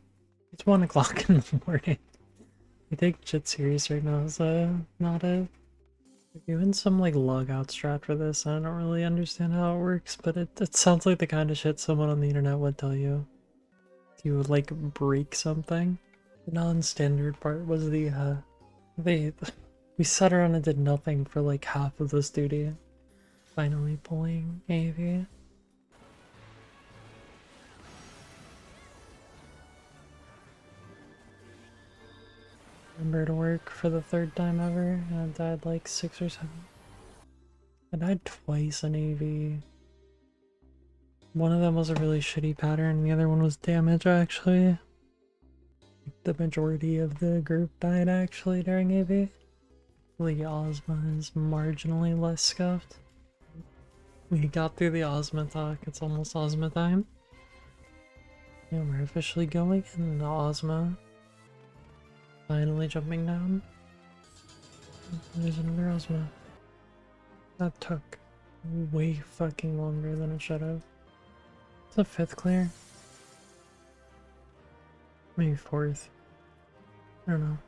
it's 1 o'clock in the morning. I take shit serious right now, so not it. We're doing some like logout strat for this. I don't really understand how it works, but it sounds like the kind of shit someone on the internet would tell you. If you would like break something. The non-standard part was they we sat around and did nothing for like half of this duty. Finally pulling AV. Remember to work for the third time ever, and I died like 6 or 7. I died twice in AV. One of them was a really shitty pattern, the other one was damage actually. The majority of the group died actually during AV. The Ozma is marginally less scuffed. We got through the Ozma talk, it's almost Ozma time. And we're officially going in the Ozma. Finally jumping down. There's another Ozma. That took way fucking longer than it should have. It's a 5th clear. Maybe 4th. I don't know.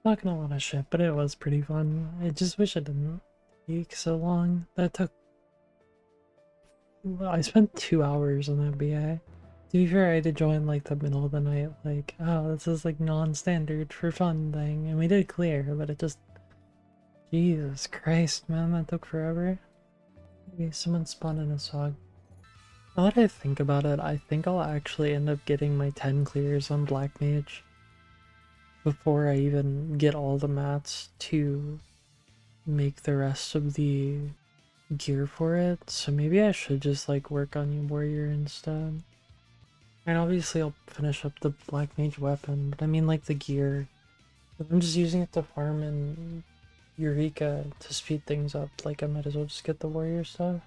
Talking a lot of shit, but it was pretty fun. I just wish it didn't take so long. That took... I spent 2 hours on that BA. To be fair, I did join like the middle of the night, like, oh, this is like non-standard for fun thing, and we did clear, but it just... Jesus Christ, man, that took forever. Maybe someone spawned in a SOG. Now that I think about it, I think I'll actually end up getting my 10 clears on Black Mage before I even get all the mats to make the rest of the gear for it. So maybe I should just like work on Warrior instead. And obviously I'll finish up the Black Mage weapon, but I mean like the gear. If I'm just using it to farm in Eureka to speed things up, like I might as well just get the Warrior stuff.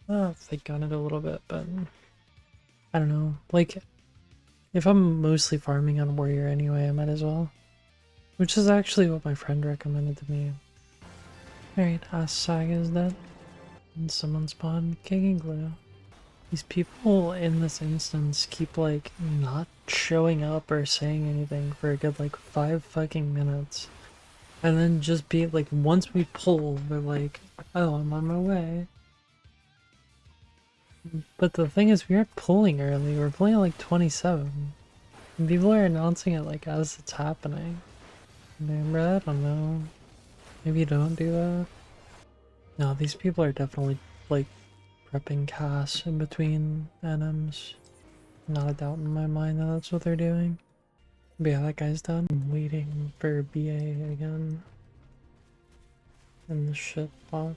I'll think on it a little bit, but I don't know. Like, if I'm mostly farming on Warrior anyway, I might as well. Which is actually what my friend recommended to me. Alright, Saga is dead. And someone spawned Kicking Glue. These people in this instance keep like not showing up or saying anything for a good like 5 fucking minutes. And then just be like, once we pull, they're like, oh, I'm on my way. But the thing is, we aren't pulling early, we're pulling at like 27. And people are announcing it like as it's happening. Remember, I don't know. Maybe don't do that. No, these people are definitely like prepping casts in between NMs. Not a doubt in my mind that that's what they're doing. But yeah, that guy's done. I'm waiting for BA again. And the shit bot.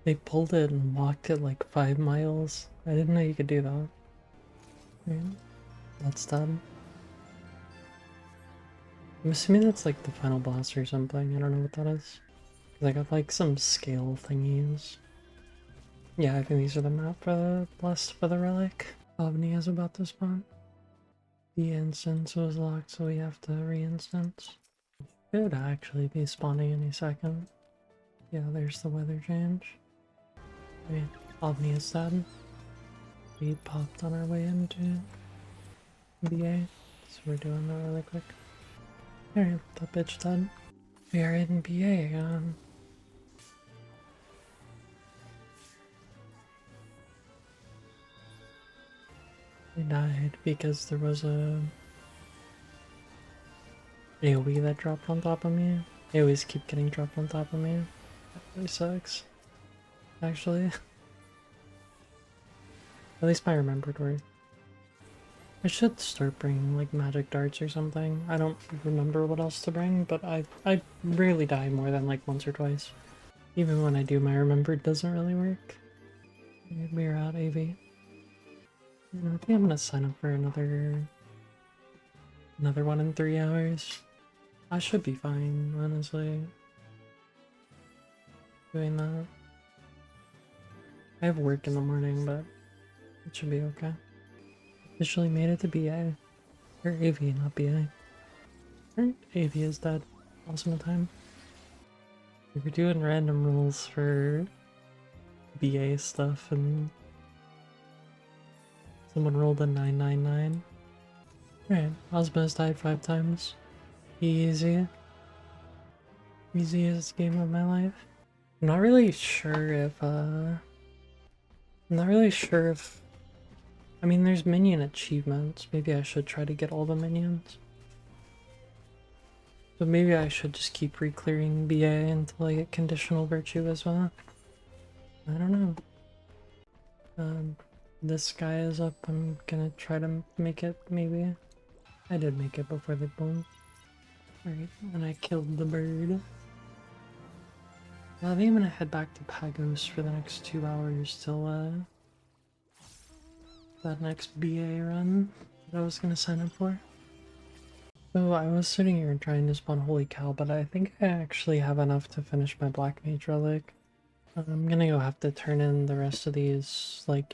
They pulled it and walked it like 5 miles. I didn't know you could do that. Right. That's done. I'm assuming that's like the final boss or something. I don't know what that is. Cause I got like some scale thingies. Yeah, I think these are the map for the blessed for the relic. Ovni is about to spawn. The instance was locked, so we have to re-instance. Could actually be spawning any second. Yeah, there's the weather change. I mean, Ovni is dead. We popped on our way into BA, so we're doing that really quick. Alright, that bitch dead. We are in BA again. We died because there was a AoE that dropped on top of me. AoEs keep getting dropped on top of me. That really sucks. Actually. At least my remembered word. I should start bringing like magic darts or something. I don't remember what else to bring, but I rarely die more than like once or twice. Even when I do, my remembered doesn't really work. We're out AV. I think I'm gonna sign up for another one in 3 hours. I should be fine, honestly. Doing that. I have work in the morning, but it should be okay. Officially made it to BA. Or AV, not BA. Alright, AV is dead. Awesome time. We were doing random rules for BA stuff and someone rolled a 999. Right, Ozma's died 5 times. Easy. Easiest game of my life. I'm not really sure if, I mean, there's minion achievements. Maybe I should try to get all the minions. So maybe I should just keep re-clearing BA until I get conditional virtue as well. I don't know. This guy is up. I'm gonna try to make it, maybe. I did make it before they boomed. Alright, and I killed the bird. I think I'm gonna head back to Pagos for the next 2 hours till that next BA run that I was gonna sign up for. So I was sitting here and trying to spawn Holy Cow, but I think I actually have enough to finish my Black Mage Relic. I'm gonna go have to turn in the rest of these, like,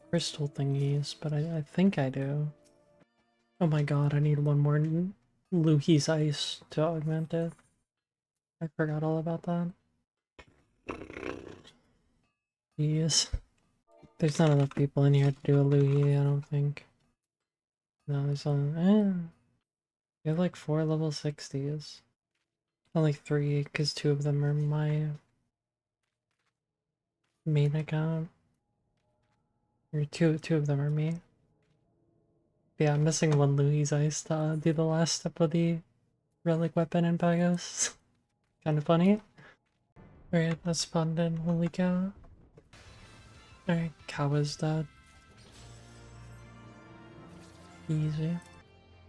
crystal thingies, but I think I do. Oh my god, I need one more Luhi's Ice to augment it. I forgot all about that. Jeez. There's not enough people in here to do a Luhi, I don't think. No, there's only... we have like 4 level 60s. Only 3, because 2 of them are my main account. Or two of them are me. But yeah, I'm missing one Luhi's Ice to do the last step of the relic weapon in Pagos. Kinda funny. Alright, that spawned in. Holy cow. Alright, cow is dead. Easy.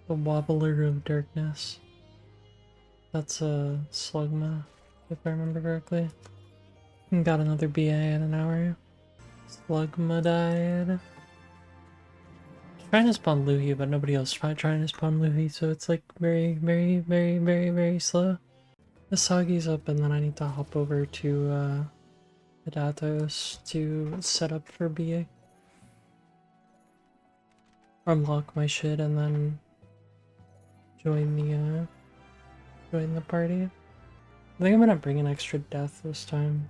The Wobbler of Darkness. That's a Slugma, if I remember correctly. Got another BA in an hour. Slugma died. Trying to spawn Luhi, but nobody else tried trying to spawn Luhi, so it's like very, very, very, very, very slow. The Sagi's up, and then I need to hop over to Hidatos to set up for BA. Unlock my shit and then join the party. I think I'm gonna bring an extra death this time.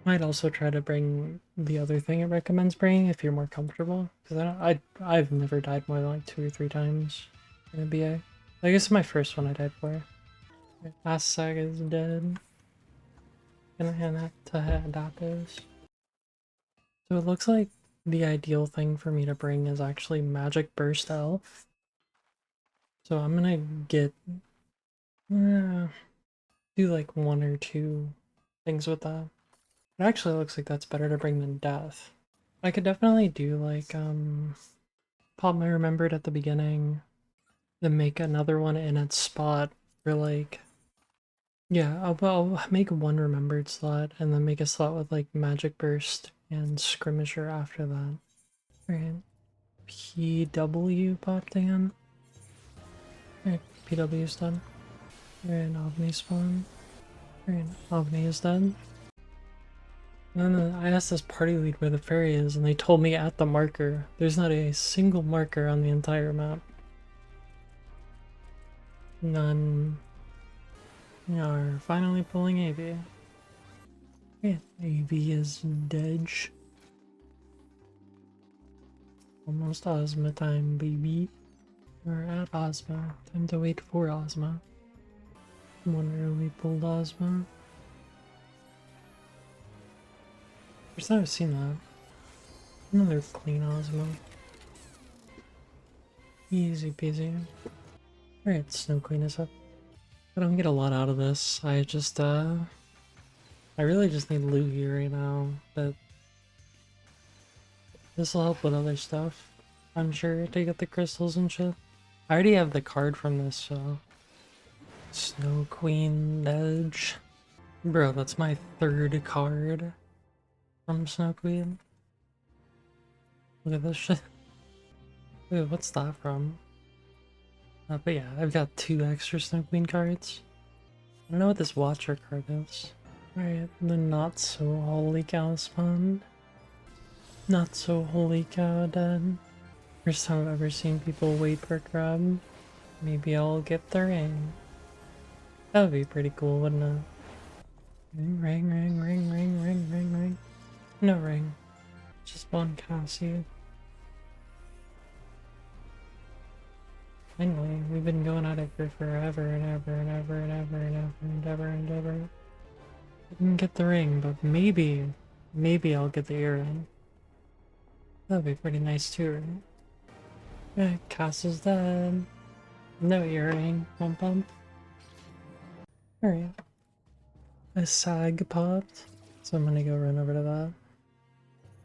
Might also try to bring the other thing it recommends bringing if you're more comfortable. Because I've never died more than like 2 or 3 times in a BA. I guess my first one I died for. Last Saga is dead. Gonna hand that to Hidatos. So it looks like the ideal thing for me to bring is actually Magic Burst Elf. So I'm gonna get... do like 1 or 2 things with that. It actually looks like that's better to bring than Death. I could definitely do like, Pop My Remembered at the beginning, then make another one in its spot for like... Yeah, I'll make 1 Remembered slot, and then make a slot with like Magic Burst and Skirmisher after that. Alright. PW popped in. Alright, PW's done. Alright, Omni spawn. Alright, Omni is done. And then I asked this party lead where the ferry is, and they told me at the marker. There's not a single marker on the entire map. None. We are finally pulling AV. Yeah, AV is dead. Almost Ozma time, baby. We're at Ozma. Time to wait for Ozma. Wonder if we pulled Ozma. First time I've seen that. Another clean Ozma. Easy peasy. Alright, Snow Queen is up. I don't get a lot out of this. I just, I really just need loot here right now, but this will help with other stuff, I'm sure, to get the crystals and shit. I already have the card from this, so... Snow Queen Edge. Bro, that's my 3rd card from Snow Queen. Look at this shit. Wait, what's that from? But yeah, I've got 2 extra Snow Queen cards. I don't know what this Watcher card is. Alright, the Not So Holy Cow spawned. Not So Holy Cow dead. First time I've ever seen people wait for grab. Maybe I'll get the ring. That would be pretty cool, wouldn't it? Ring, ring, ring, ring, ring, ring, ring, ring. No ring. Just one Cassie. Anyway, we've been going at it for forever and ever and ever and ever and ever and ever and ever. Didn't get the ring, but maybe I'll get the earring. That'd be pretty nice too, right? Yeah, Castle's dead. No earring. Bump bump. Alright. A sag popped. So I'm gonna go run over to that.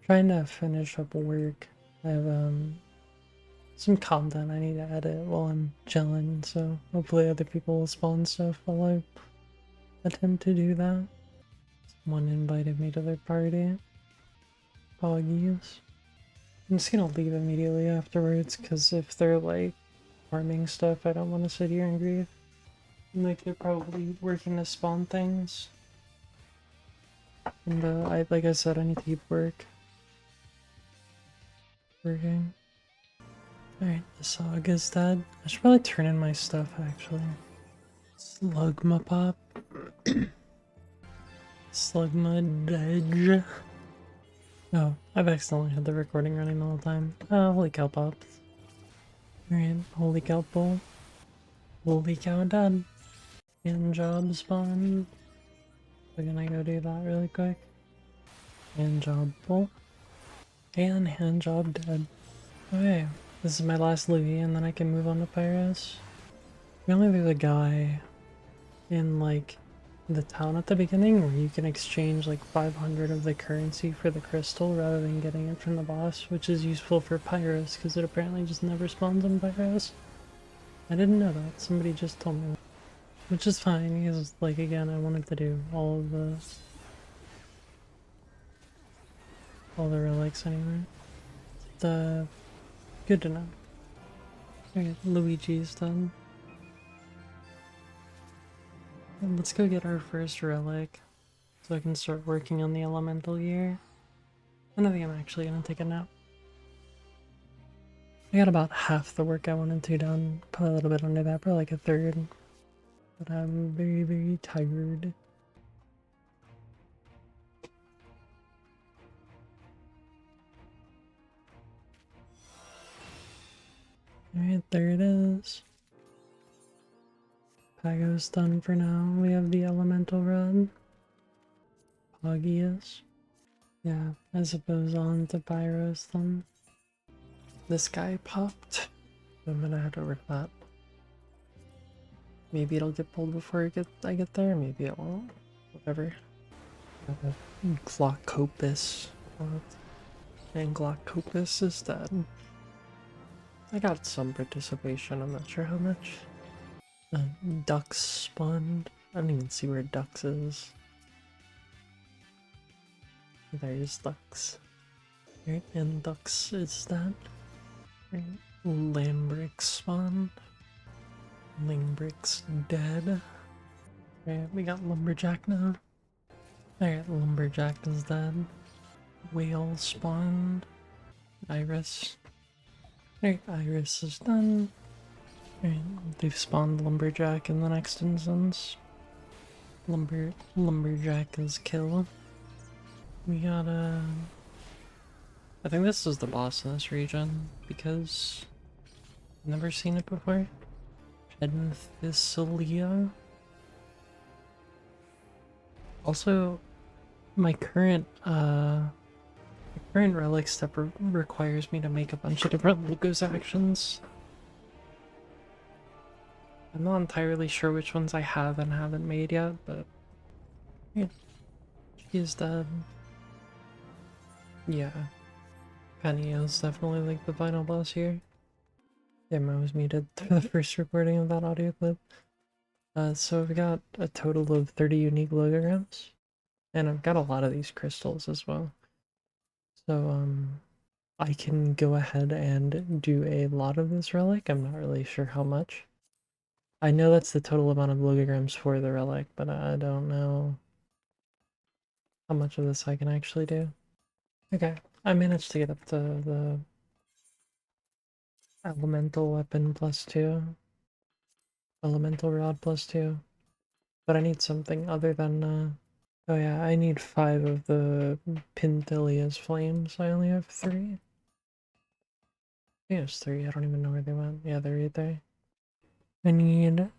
Trying to finish up work. I have some content I need to edit while I'm chilling, so hopefully other people will spawn stuff while I attempt to do that. Someone invited me to their party. Poggies. I'm just gonna leave immediately afterwards, because if they're like farming stuff, I don't want to sit here and grieve. Like, they're probably working to spawn things. And like I said, I need to keep working. Alright, the Saga's dead. I should probably turn in my stuff, actually. Slugma pop. Slugma Dedge. Oh, I've accidentally had the recording running the whole time. Oh, holy cow pops. Alright, holy cow bull. Holy cow dead. Hand job spawn. We're gonna go do that really quick. Hand job bull. And hand job dead. Okay, this is my last Louis, and then I can move on to Pyros. Apparently there's a guy in like the town at the beginning where you can exchange like 500 of the currency for the crystal rather than getting it from the boss, which is useful for Pyros because it apparently just never spawns on Pyros. I didn't know that, somebody just told me that. Which is fine because, like, again, I wanted to do all the relics anyway. Good to know. Okay, Luigi's done. And let's go get our first relic so I can start working on the elemental gear. I don't think I'm actually gonna take a nap. I got about half the work I wanted to done, probably a little bit under that, probably like a third. But I'm very, very tired. Alright, there it is. Pago's done for now. We have the elemental run. Poggius. Yeah, I suppose on to Pyros then. This guy popped. I'm gonna head over to that. Maybe it'll get pulled before I get there, maybe it won't. Whatever. Glaucopus. And Glaucopus is dead. I got some participation, I'm not sure how much. Ducks spawned. I don't even see where Ducks is. There's Ducks. Right, and Ducks is that. Right. Lambrick spawned. Lambrick's dead. Right, we got Lumberjack now. Alright, Lumberjack is dead. Whale spawned. Iris. Alright, Iris is done. Alright, they've spawned Lumberjack in the next instance. Lumberjack is killed. We got I think this is the boss in this region, because I've never seen it before. Penthisilia. Also, my current relic step requires me to make a bunch of different logos actions. I'm not entirely sure which ones I have and haven't made yet, but yeah, she is dead. Yeah, Penny is definitely like the final boss here. Damn, I was muted through the first recording of that audio clip. So I've got a total of 30 unique logograms, and I've got a lot of these crystals as well. So I can go ahead and do a lot of this relic. I'm not really sure how much. I know that's the total amount of logograms for the relic, but I don't know how much of this I can actually do. Okay, I managed to get up to the elemental weapon +2, elemental rod +2, but I need something other than, oh yeah, I need 5 of the Pinthilia's flames. I only have 3. I think it's 3, I don't even know where they went. Yeah, they're right there. I need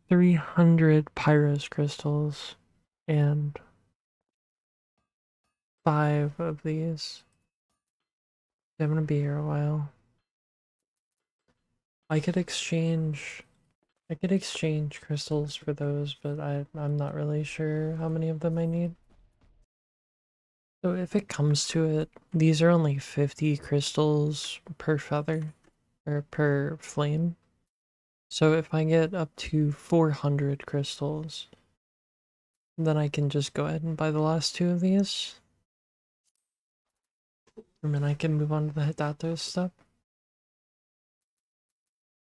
300 Pyros crystals and 5 of these. I'm gonna be here a while. I could exchange crystals for those, but I'm not really sure how many of them I need. So if it comes to it, these are only 50 crystals per feather, or per flame. So if I get up to 400 crystals, then I can just go ahead and buy the last 2 of these. And then I can move on to the Hadatos step.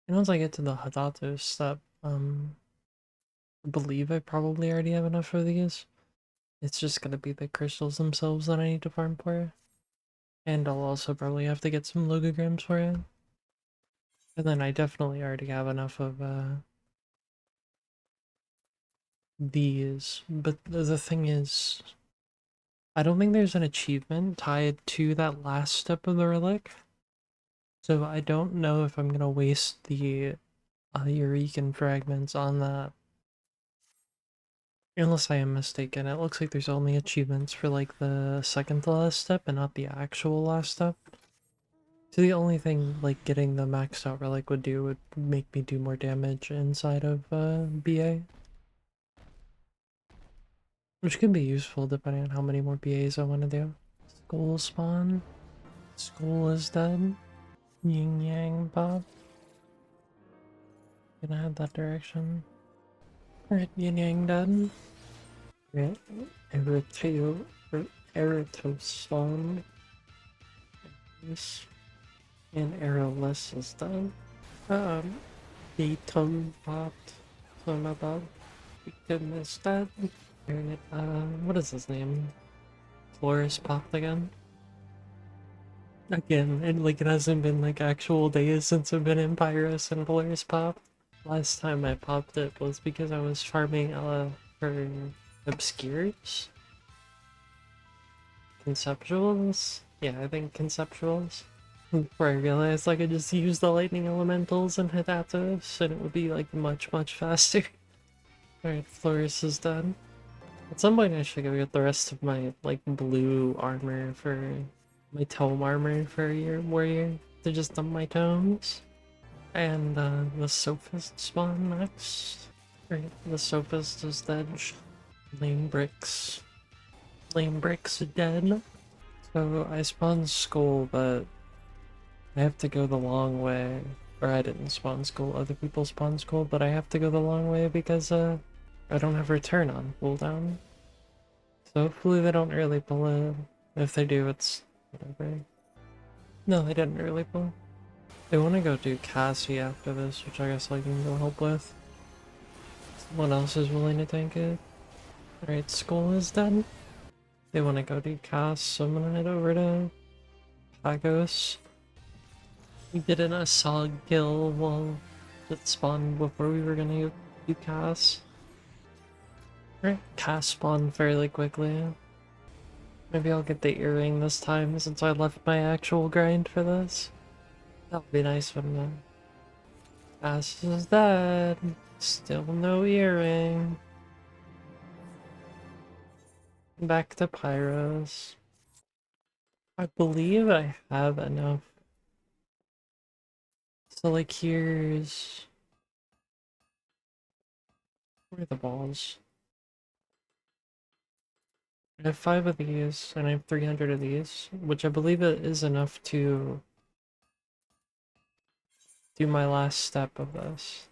And once I get to the Hadatos step, I believe I probably already have enough of these. It's just gonna be the crystals themselves that I need to farm for. And I'll also probably have to get some logograms for it. And then I definitely already have enough of these. But the thing is, I don't think there's an achievement tied to that last step of the relic. So I don't know if I'm gonna waste the Eurekan fragments on that. Unless I am mistaken, it looks like there's only achievements for like the second to last step and not the actual last step. So the only thing like getting the maxed out relic would do would make me do more damage inside of BA. Which could be useful depending on how many more BAs I want to do. Skull spawn. Skull is dead. Yin Yang pop. Gonna head that direction. Alright, Yin Yang dead. Right. Eratosome. And arrowless is done. Datum popped. So I'm about victim is dead. Alright, what is his name? Flores popped again. Again, and like it hasn't been like actual days since I've been in Pyrus and Flores popped. Last time I popped it was because I was farming for obscures? Conceptuals? Yeah, I think conceptuals. Before I realized I could just use the lightning elementals and hit Atos and it would be like much faster. Alright, Flores is done. At some point I should go get the rest of my like blue armor for my tome armor for your warrior to just dump my tomes. And the sophist spawn next. Right, the sophist is dead. Lame bricks. Lame bricks dead. So I spawned skull, but I have to go the long way. Or I didn't spawn skull, other people spawn skull, but I have to go the long way because I don't have return on cooldown. So hopefully they don't early pull it. If they do, it's whatever. No, they didn't early pull. They want to go do Cassie after this, which I guess I can go help with. Someone else is willing to tank it. Alright, Skull is dead. They want to go do Cass, so I'm gonna head over to Pagos. We did an Assad kill while it spawned before we were gonna do Cass. Alright, Cass spawned fairly quickly. Maybe I'll get the earring this time since I left my actual grind for this. That'll be nice when the Cass is dead. Still no earring. Back to Pyros. I believe I have enough. So like here's... Where are the balls? I have 5 of these, and I have 300 of these, which I believe it is enough to do my last step of this.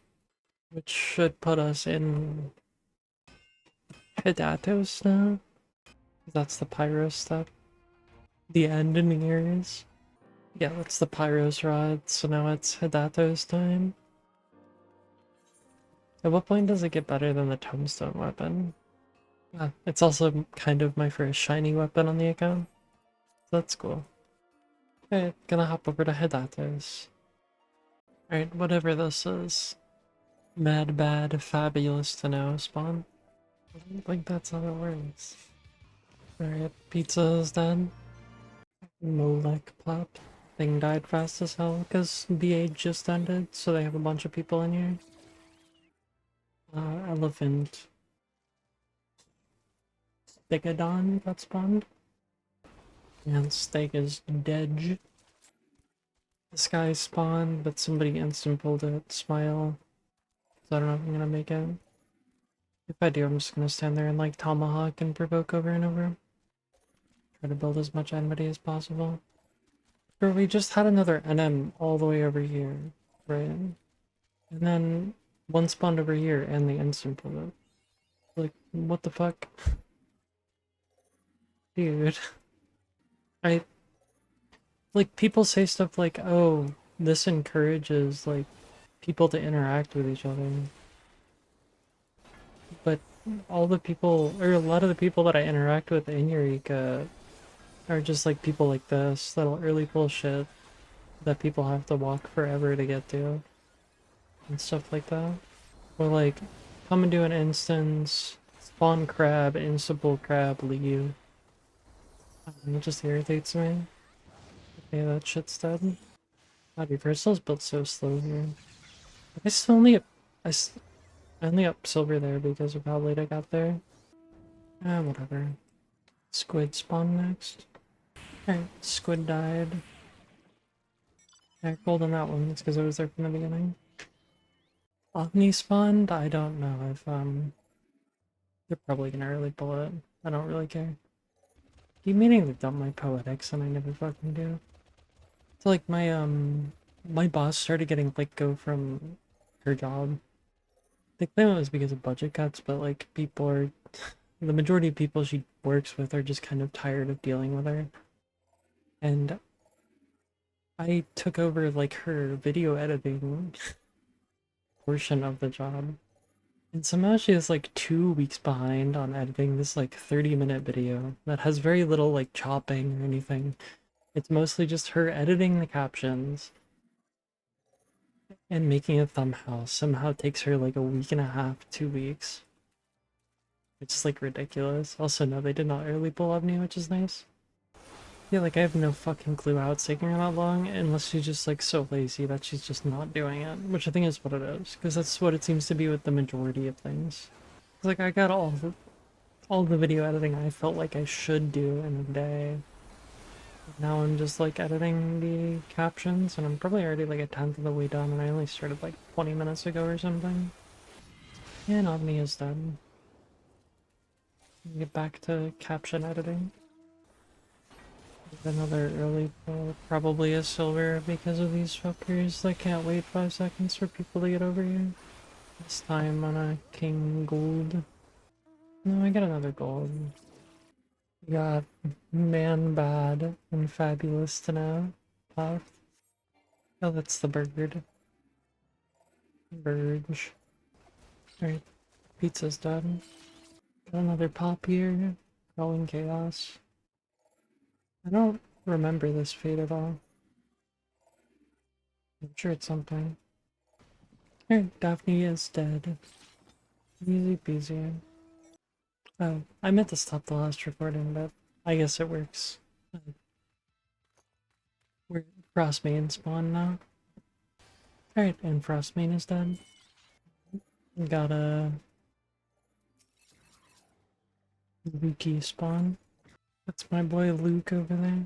Which should put us in Hidatos now. That's the Pyros step. The end nears. Yeah, that's the Pyros rod, so now it's Hidatos time. At what point does it get better than the Tombstone weapon? It's also kind of my first shiny weapon on the account. So that's cool. Alright, gonna hop over to Hidatos. Alright, whatever this is. Mad, bad, fabulous to know spawn. I don't think that's how it works. Alright, pizza is done. Molek plop. thing died fast as hell because BA just ended, so they have a bunch of people in here. Elephant Stegodon got spawned. And Steak is dead. This guy spawned, but somebody instant pulled it. Smile. So I don't know if I'm gonna make it. If I do, I'm just gonna stand there and like tomahawk and provoke over and over. Try to build as much enmity as possible. Bro, we just had another NM all the way over here, right? And then one spawned over here and the instant pulled it. Like, what the fuck? Dude. Like, people say stuff like, oh, this encourages, like, people to interact with each other. But all the people, or a lot of the people that I interact with in Eureka are just like people like this that'll early pull shit that people have to walk forever to get to. And stuff like that. Or like, come and do an instance, spawn crab, insta-pull crab, leave. It just irritates me. Okay, that shit's dead. God, your crystal's built so slow here. I still only I only up silver there because of how late I got there. Whatever. Squid spawn next. Alright, squid died. Yeah, gold on that one. It's because I was there from the beginning. Omni spawned? I don't know if, they're probably gonna early pull it. I don't really care. Keep meaning to dump my poetics and I never fucking do. So like my boss started getting let go from her job. They claim it was because of budget cuts, but like people are the majority of people she works with are just kind of tired of dealing with her. And I took over like her video editing portion of the job. And somehow she is like 2 weeks behind on editing this like 30-minute video that has very little like chopping or anything. It's mostly just her editing the captions and making a thumbnail. Somehow takes her like a week and a half, 2 weeks. It's like ridiculous. Also, no, they did not early pull Ovni, which is nice. Yeah, like I have no fucking clue how it's taking her that long, unless she's just like so lazy that she's just not doing it, which I think is what it is, because that's what it seems to be with the majority of things. Like I got all the video editing I felt like I should do in a day. Now I'm just like editing the captions, and I'm probably already like a tenth of the way done, and I only started like 20 minutes ago or something. And Omni is done. Get back to caption editing. Another early pull, probably a silver because of these fuckers that can't wait 5 seconds for people to get over here. This time on a king gold. No, I got another gold. We got man bad and fabulous to know left. Oh, that's the bird. Burge. Alright, pizza's done. Got another pop here. Rolling chaos. I don't remember this fate at all. I'm sure it's something. Alright, Daphne is dead. Easy peasy. Oh, I meant to stop the last recording, but I guess it works. We're Frostmane spawn now. Alright, and Frostmane is dead. Got a Lukey spawn. That's my boy Luke over there.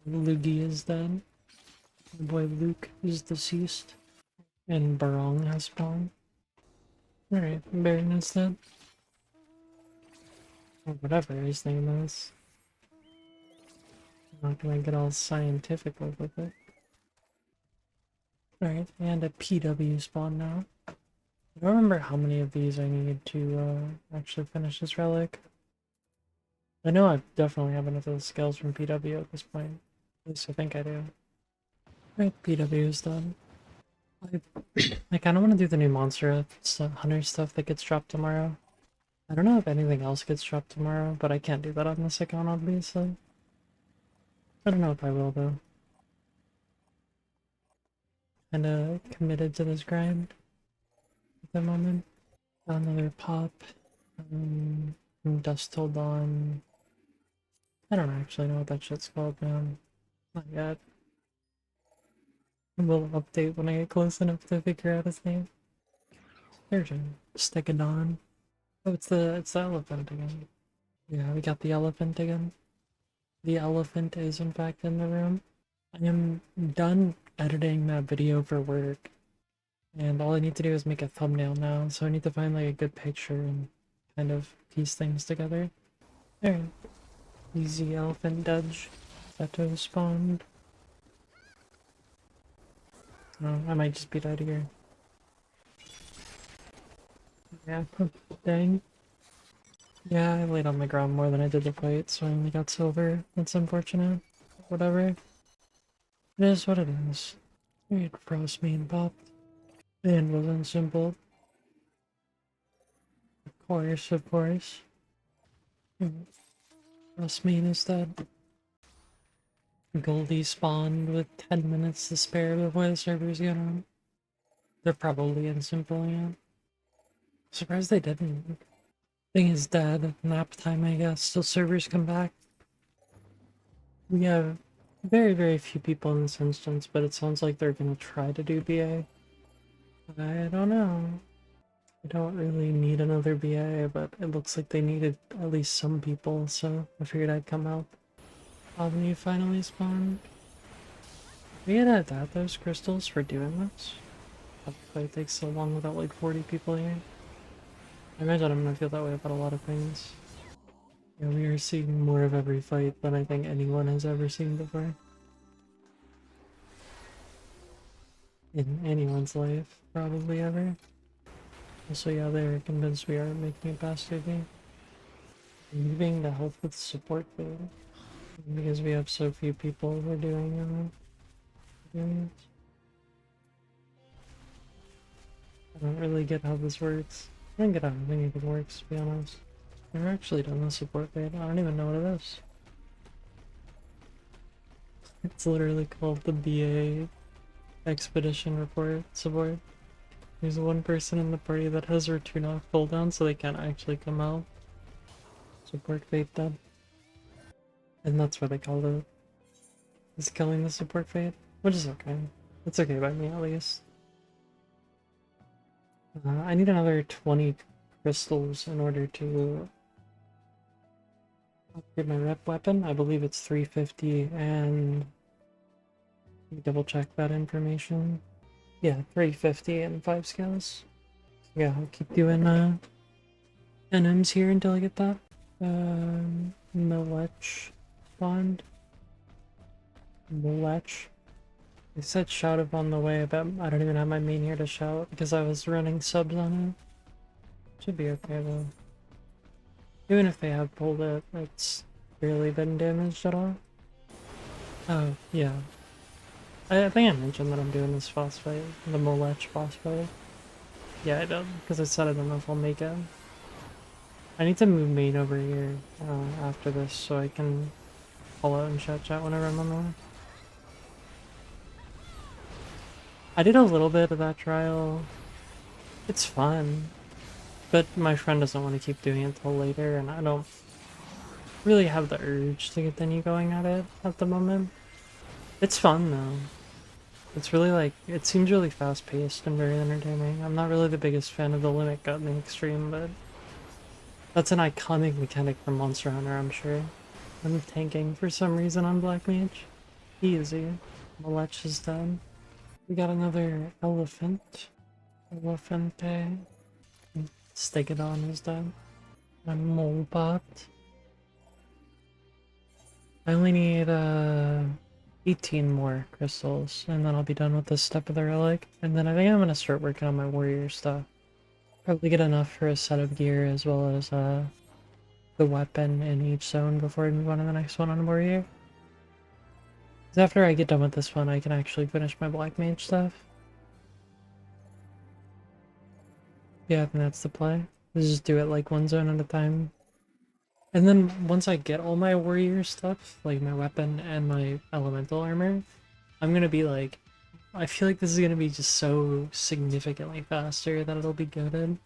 Lugie is dead. My boy Luke is deceased. And Barong has spawned. Alright, Baron is dead. Or whatever his name is. I'm not gonna get all scientific with it. Alright, and a PW spawn now. I don't remember how many of these I need to actually finish this relic. I know I definitely have enough of the skills from PW at this point. At least I think I do. Right, PW is done. I kind of want to do the new monster hunter stuff that gets dropped tomorrow. I don't know if anything else gets dropped tomorrow, but I can't do that on this account, obviously. I don't know if I will, though. Kinda committed to this grind at the moment. Got another pop. Dust Till Dawn. I don't actually know what that shit's called, man. Not yet. We'll update when I get close enough to figure out his name. There's a Stegodon. Oh, it's the elephant again. Yeah, we got the elephant again. The elephant is in fact in the room. I am done editing that video for work, and all I need to do is make a thumbnail now, so I need to find like a good picture and kind of piece things together. Alright. Easy elephant dodge. Beto spawned. Oh, I might just be dead here. Yeah, dang. Yeah, I laid on the ground more than I did the fight, so I only got silver. That's unfortunate. Whatever. It is what it is. Alright, frost main popped. And wasn't simple. Of course, of course. Frost main is dead. Goldie spawned with 10 minutes to spare before the servers get on. They're probably in simple yet. Surprised they didn't. Thing is dead. Nap time, I guess, till servers come back. We have very, very few people in this instance, but it sounds like they're gonna try to do BA. I don't know. I don't really need another BA, but it looks like they needed at least some people, so I figured I'd come out. Omni finally spawned. We gotta adapt those crystals for doing this. Why it takes so long without like 40 people here. I imagine I'm gonna feel that way about a lot of things. Yeah, we are seeing more of every fight than I think anyone has ever seen before. In anyone's life, probably ever. Also, yeah, they're convinced we are making it past 50. Leaving to help with support though. Because we have so few people, we're doing it. I don't really get how this works. I don't get how anything works, to be honest. I've never actually done the support bait. I don't even know what it is. It's literally called the BA Expedition Report Support. There's one person in the party that has their turn off cooldown, so they can't actually come out. Support fate dead. And that's what they call it. Is killing the support fate, which is okay. It's okay by me at least. I need another 20 crystals in order to upgrade my rep weapon. I believe it's 350 and double check that information. Yeah, 350 and 5 skills. Yeah, I'll keep doing NMs here until I get that. Milech bond. Milech. They said shout up on the way, but I don't even have my main here to shout because I was running subs on it. Should be okay though. Even if they have pulled it, it's barely been damaged at all. Oh, yeah. I think I mentioned that I'm doing this boss fight, the Milech boss fight. Yeah, I did, because I said I don't know if I'll make it. I need to move main over here after this so I can pull out and chat whenever I'm on the way. I did a little bit of that trial. It's fun, but my friend doesn't want to keep doing it until later, and I don't really have the urge to continue going at it at the moment. It's fun though. It's really like, it seems really fast paced and very entertaining. I'm not really the biggest fan of the limit cut in the extreme, but that's an iconic mechanic from Monster Hunter, I'm sure. I'm tanking for some reason on Black Mage. Easy. Milech is done. We got another elephant. Elephante. Stegodon is done. My Molebot. I only need 18 more crystals, and then I'll be done with this step of the relic. And then I think I'm gonna start working on my warrior stuff. Probably get enough for a set of gear as well as the weapon in each zone before I move on to the next one on warrior. Because after I get done with this one, I can actually finish my black mage stuff. Yeah, I think that's the play. Just do it like one zone at a time. And then once I get all my warrior stuff, like my weapon and my elemental armor, I'm gonna be like, I feel like this is gonna be just so significantly faster that it'll be goated.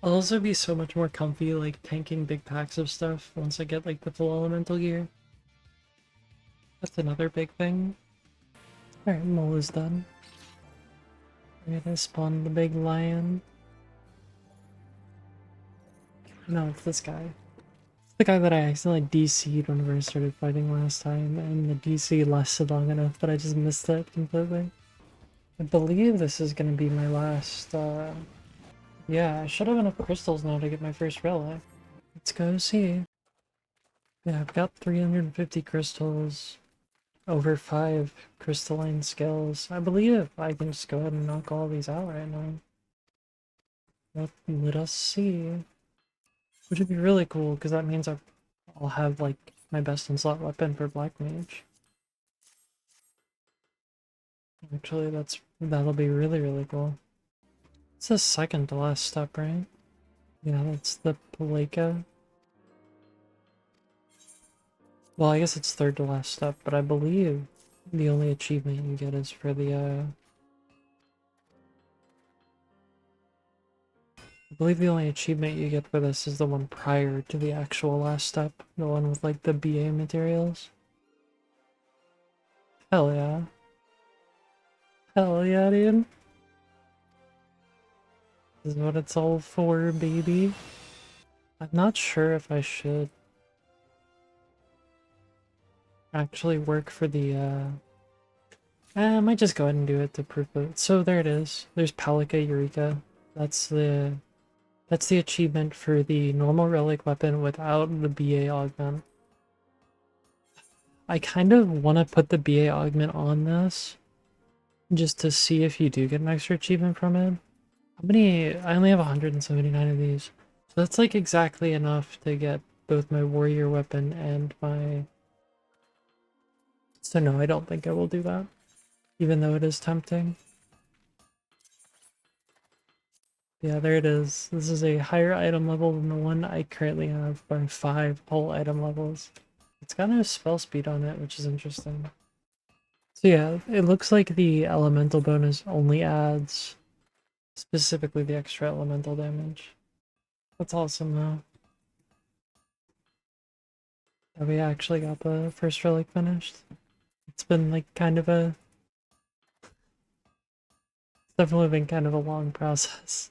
I'll also be so much more comfy like tanking big packs of stuff once I get like the full elemental gear. That's another big thing. Alright, mole is done. We're gonna spawn the big lion. No, it's this guy. It's the guy that I accidentally DC'd whenever I started fighting last time, and the DC lasted long enough that I just missed it completely. I believe this is gonna be my last, yeah, I should have enough crystals now to get my first relic. Let's go see. Yeah, I've got 350 crystals, over 5 crystalline skills. I believe I can just go ahead and knock all these out right now. Let us see. Which would be really cool, because that means I'll have, like, my best in slot weapon for Black Mage. Actually, that'll be really, really cool. It's the second to last step, right? Yeah, that's the Paleka. Well, I guess it's third to last step, but I believe the only achievement you get is for the, I believe the only achievement you get for this is the one prior to the actual last step. The one with, like, the BA materials. Hell yeah. Hell yeah, dude. This is what it's all for, baby. I'm not sure if I should actually work for the, I might just go ahead and do it to prove it. So there it is. There's Paleka Eureka. That's the achievement for the normal relic weapon without the BA augment. I kind of want to put the BA augment on this just to see if you do get an extra achievement from it. How many? I only have 179 of these. So that's like exactly enough to get both my warrior weapon and my... So no, I don't think I will do that, even though it is tempting. Yeah, there it is. This is a higher item level than the one I currently have by 5 whole item levels. It's got no spell speed on it, which is interesting. So yeah, it looks like the elemental bonus only adds specifically the extra elemental damage. That's awesome though. That we actually got the first relic finished. It's been like kind of a... It's definitely been kind of a long process.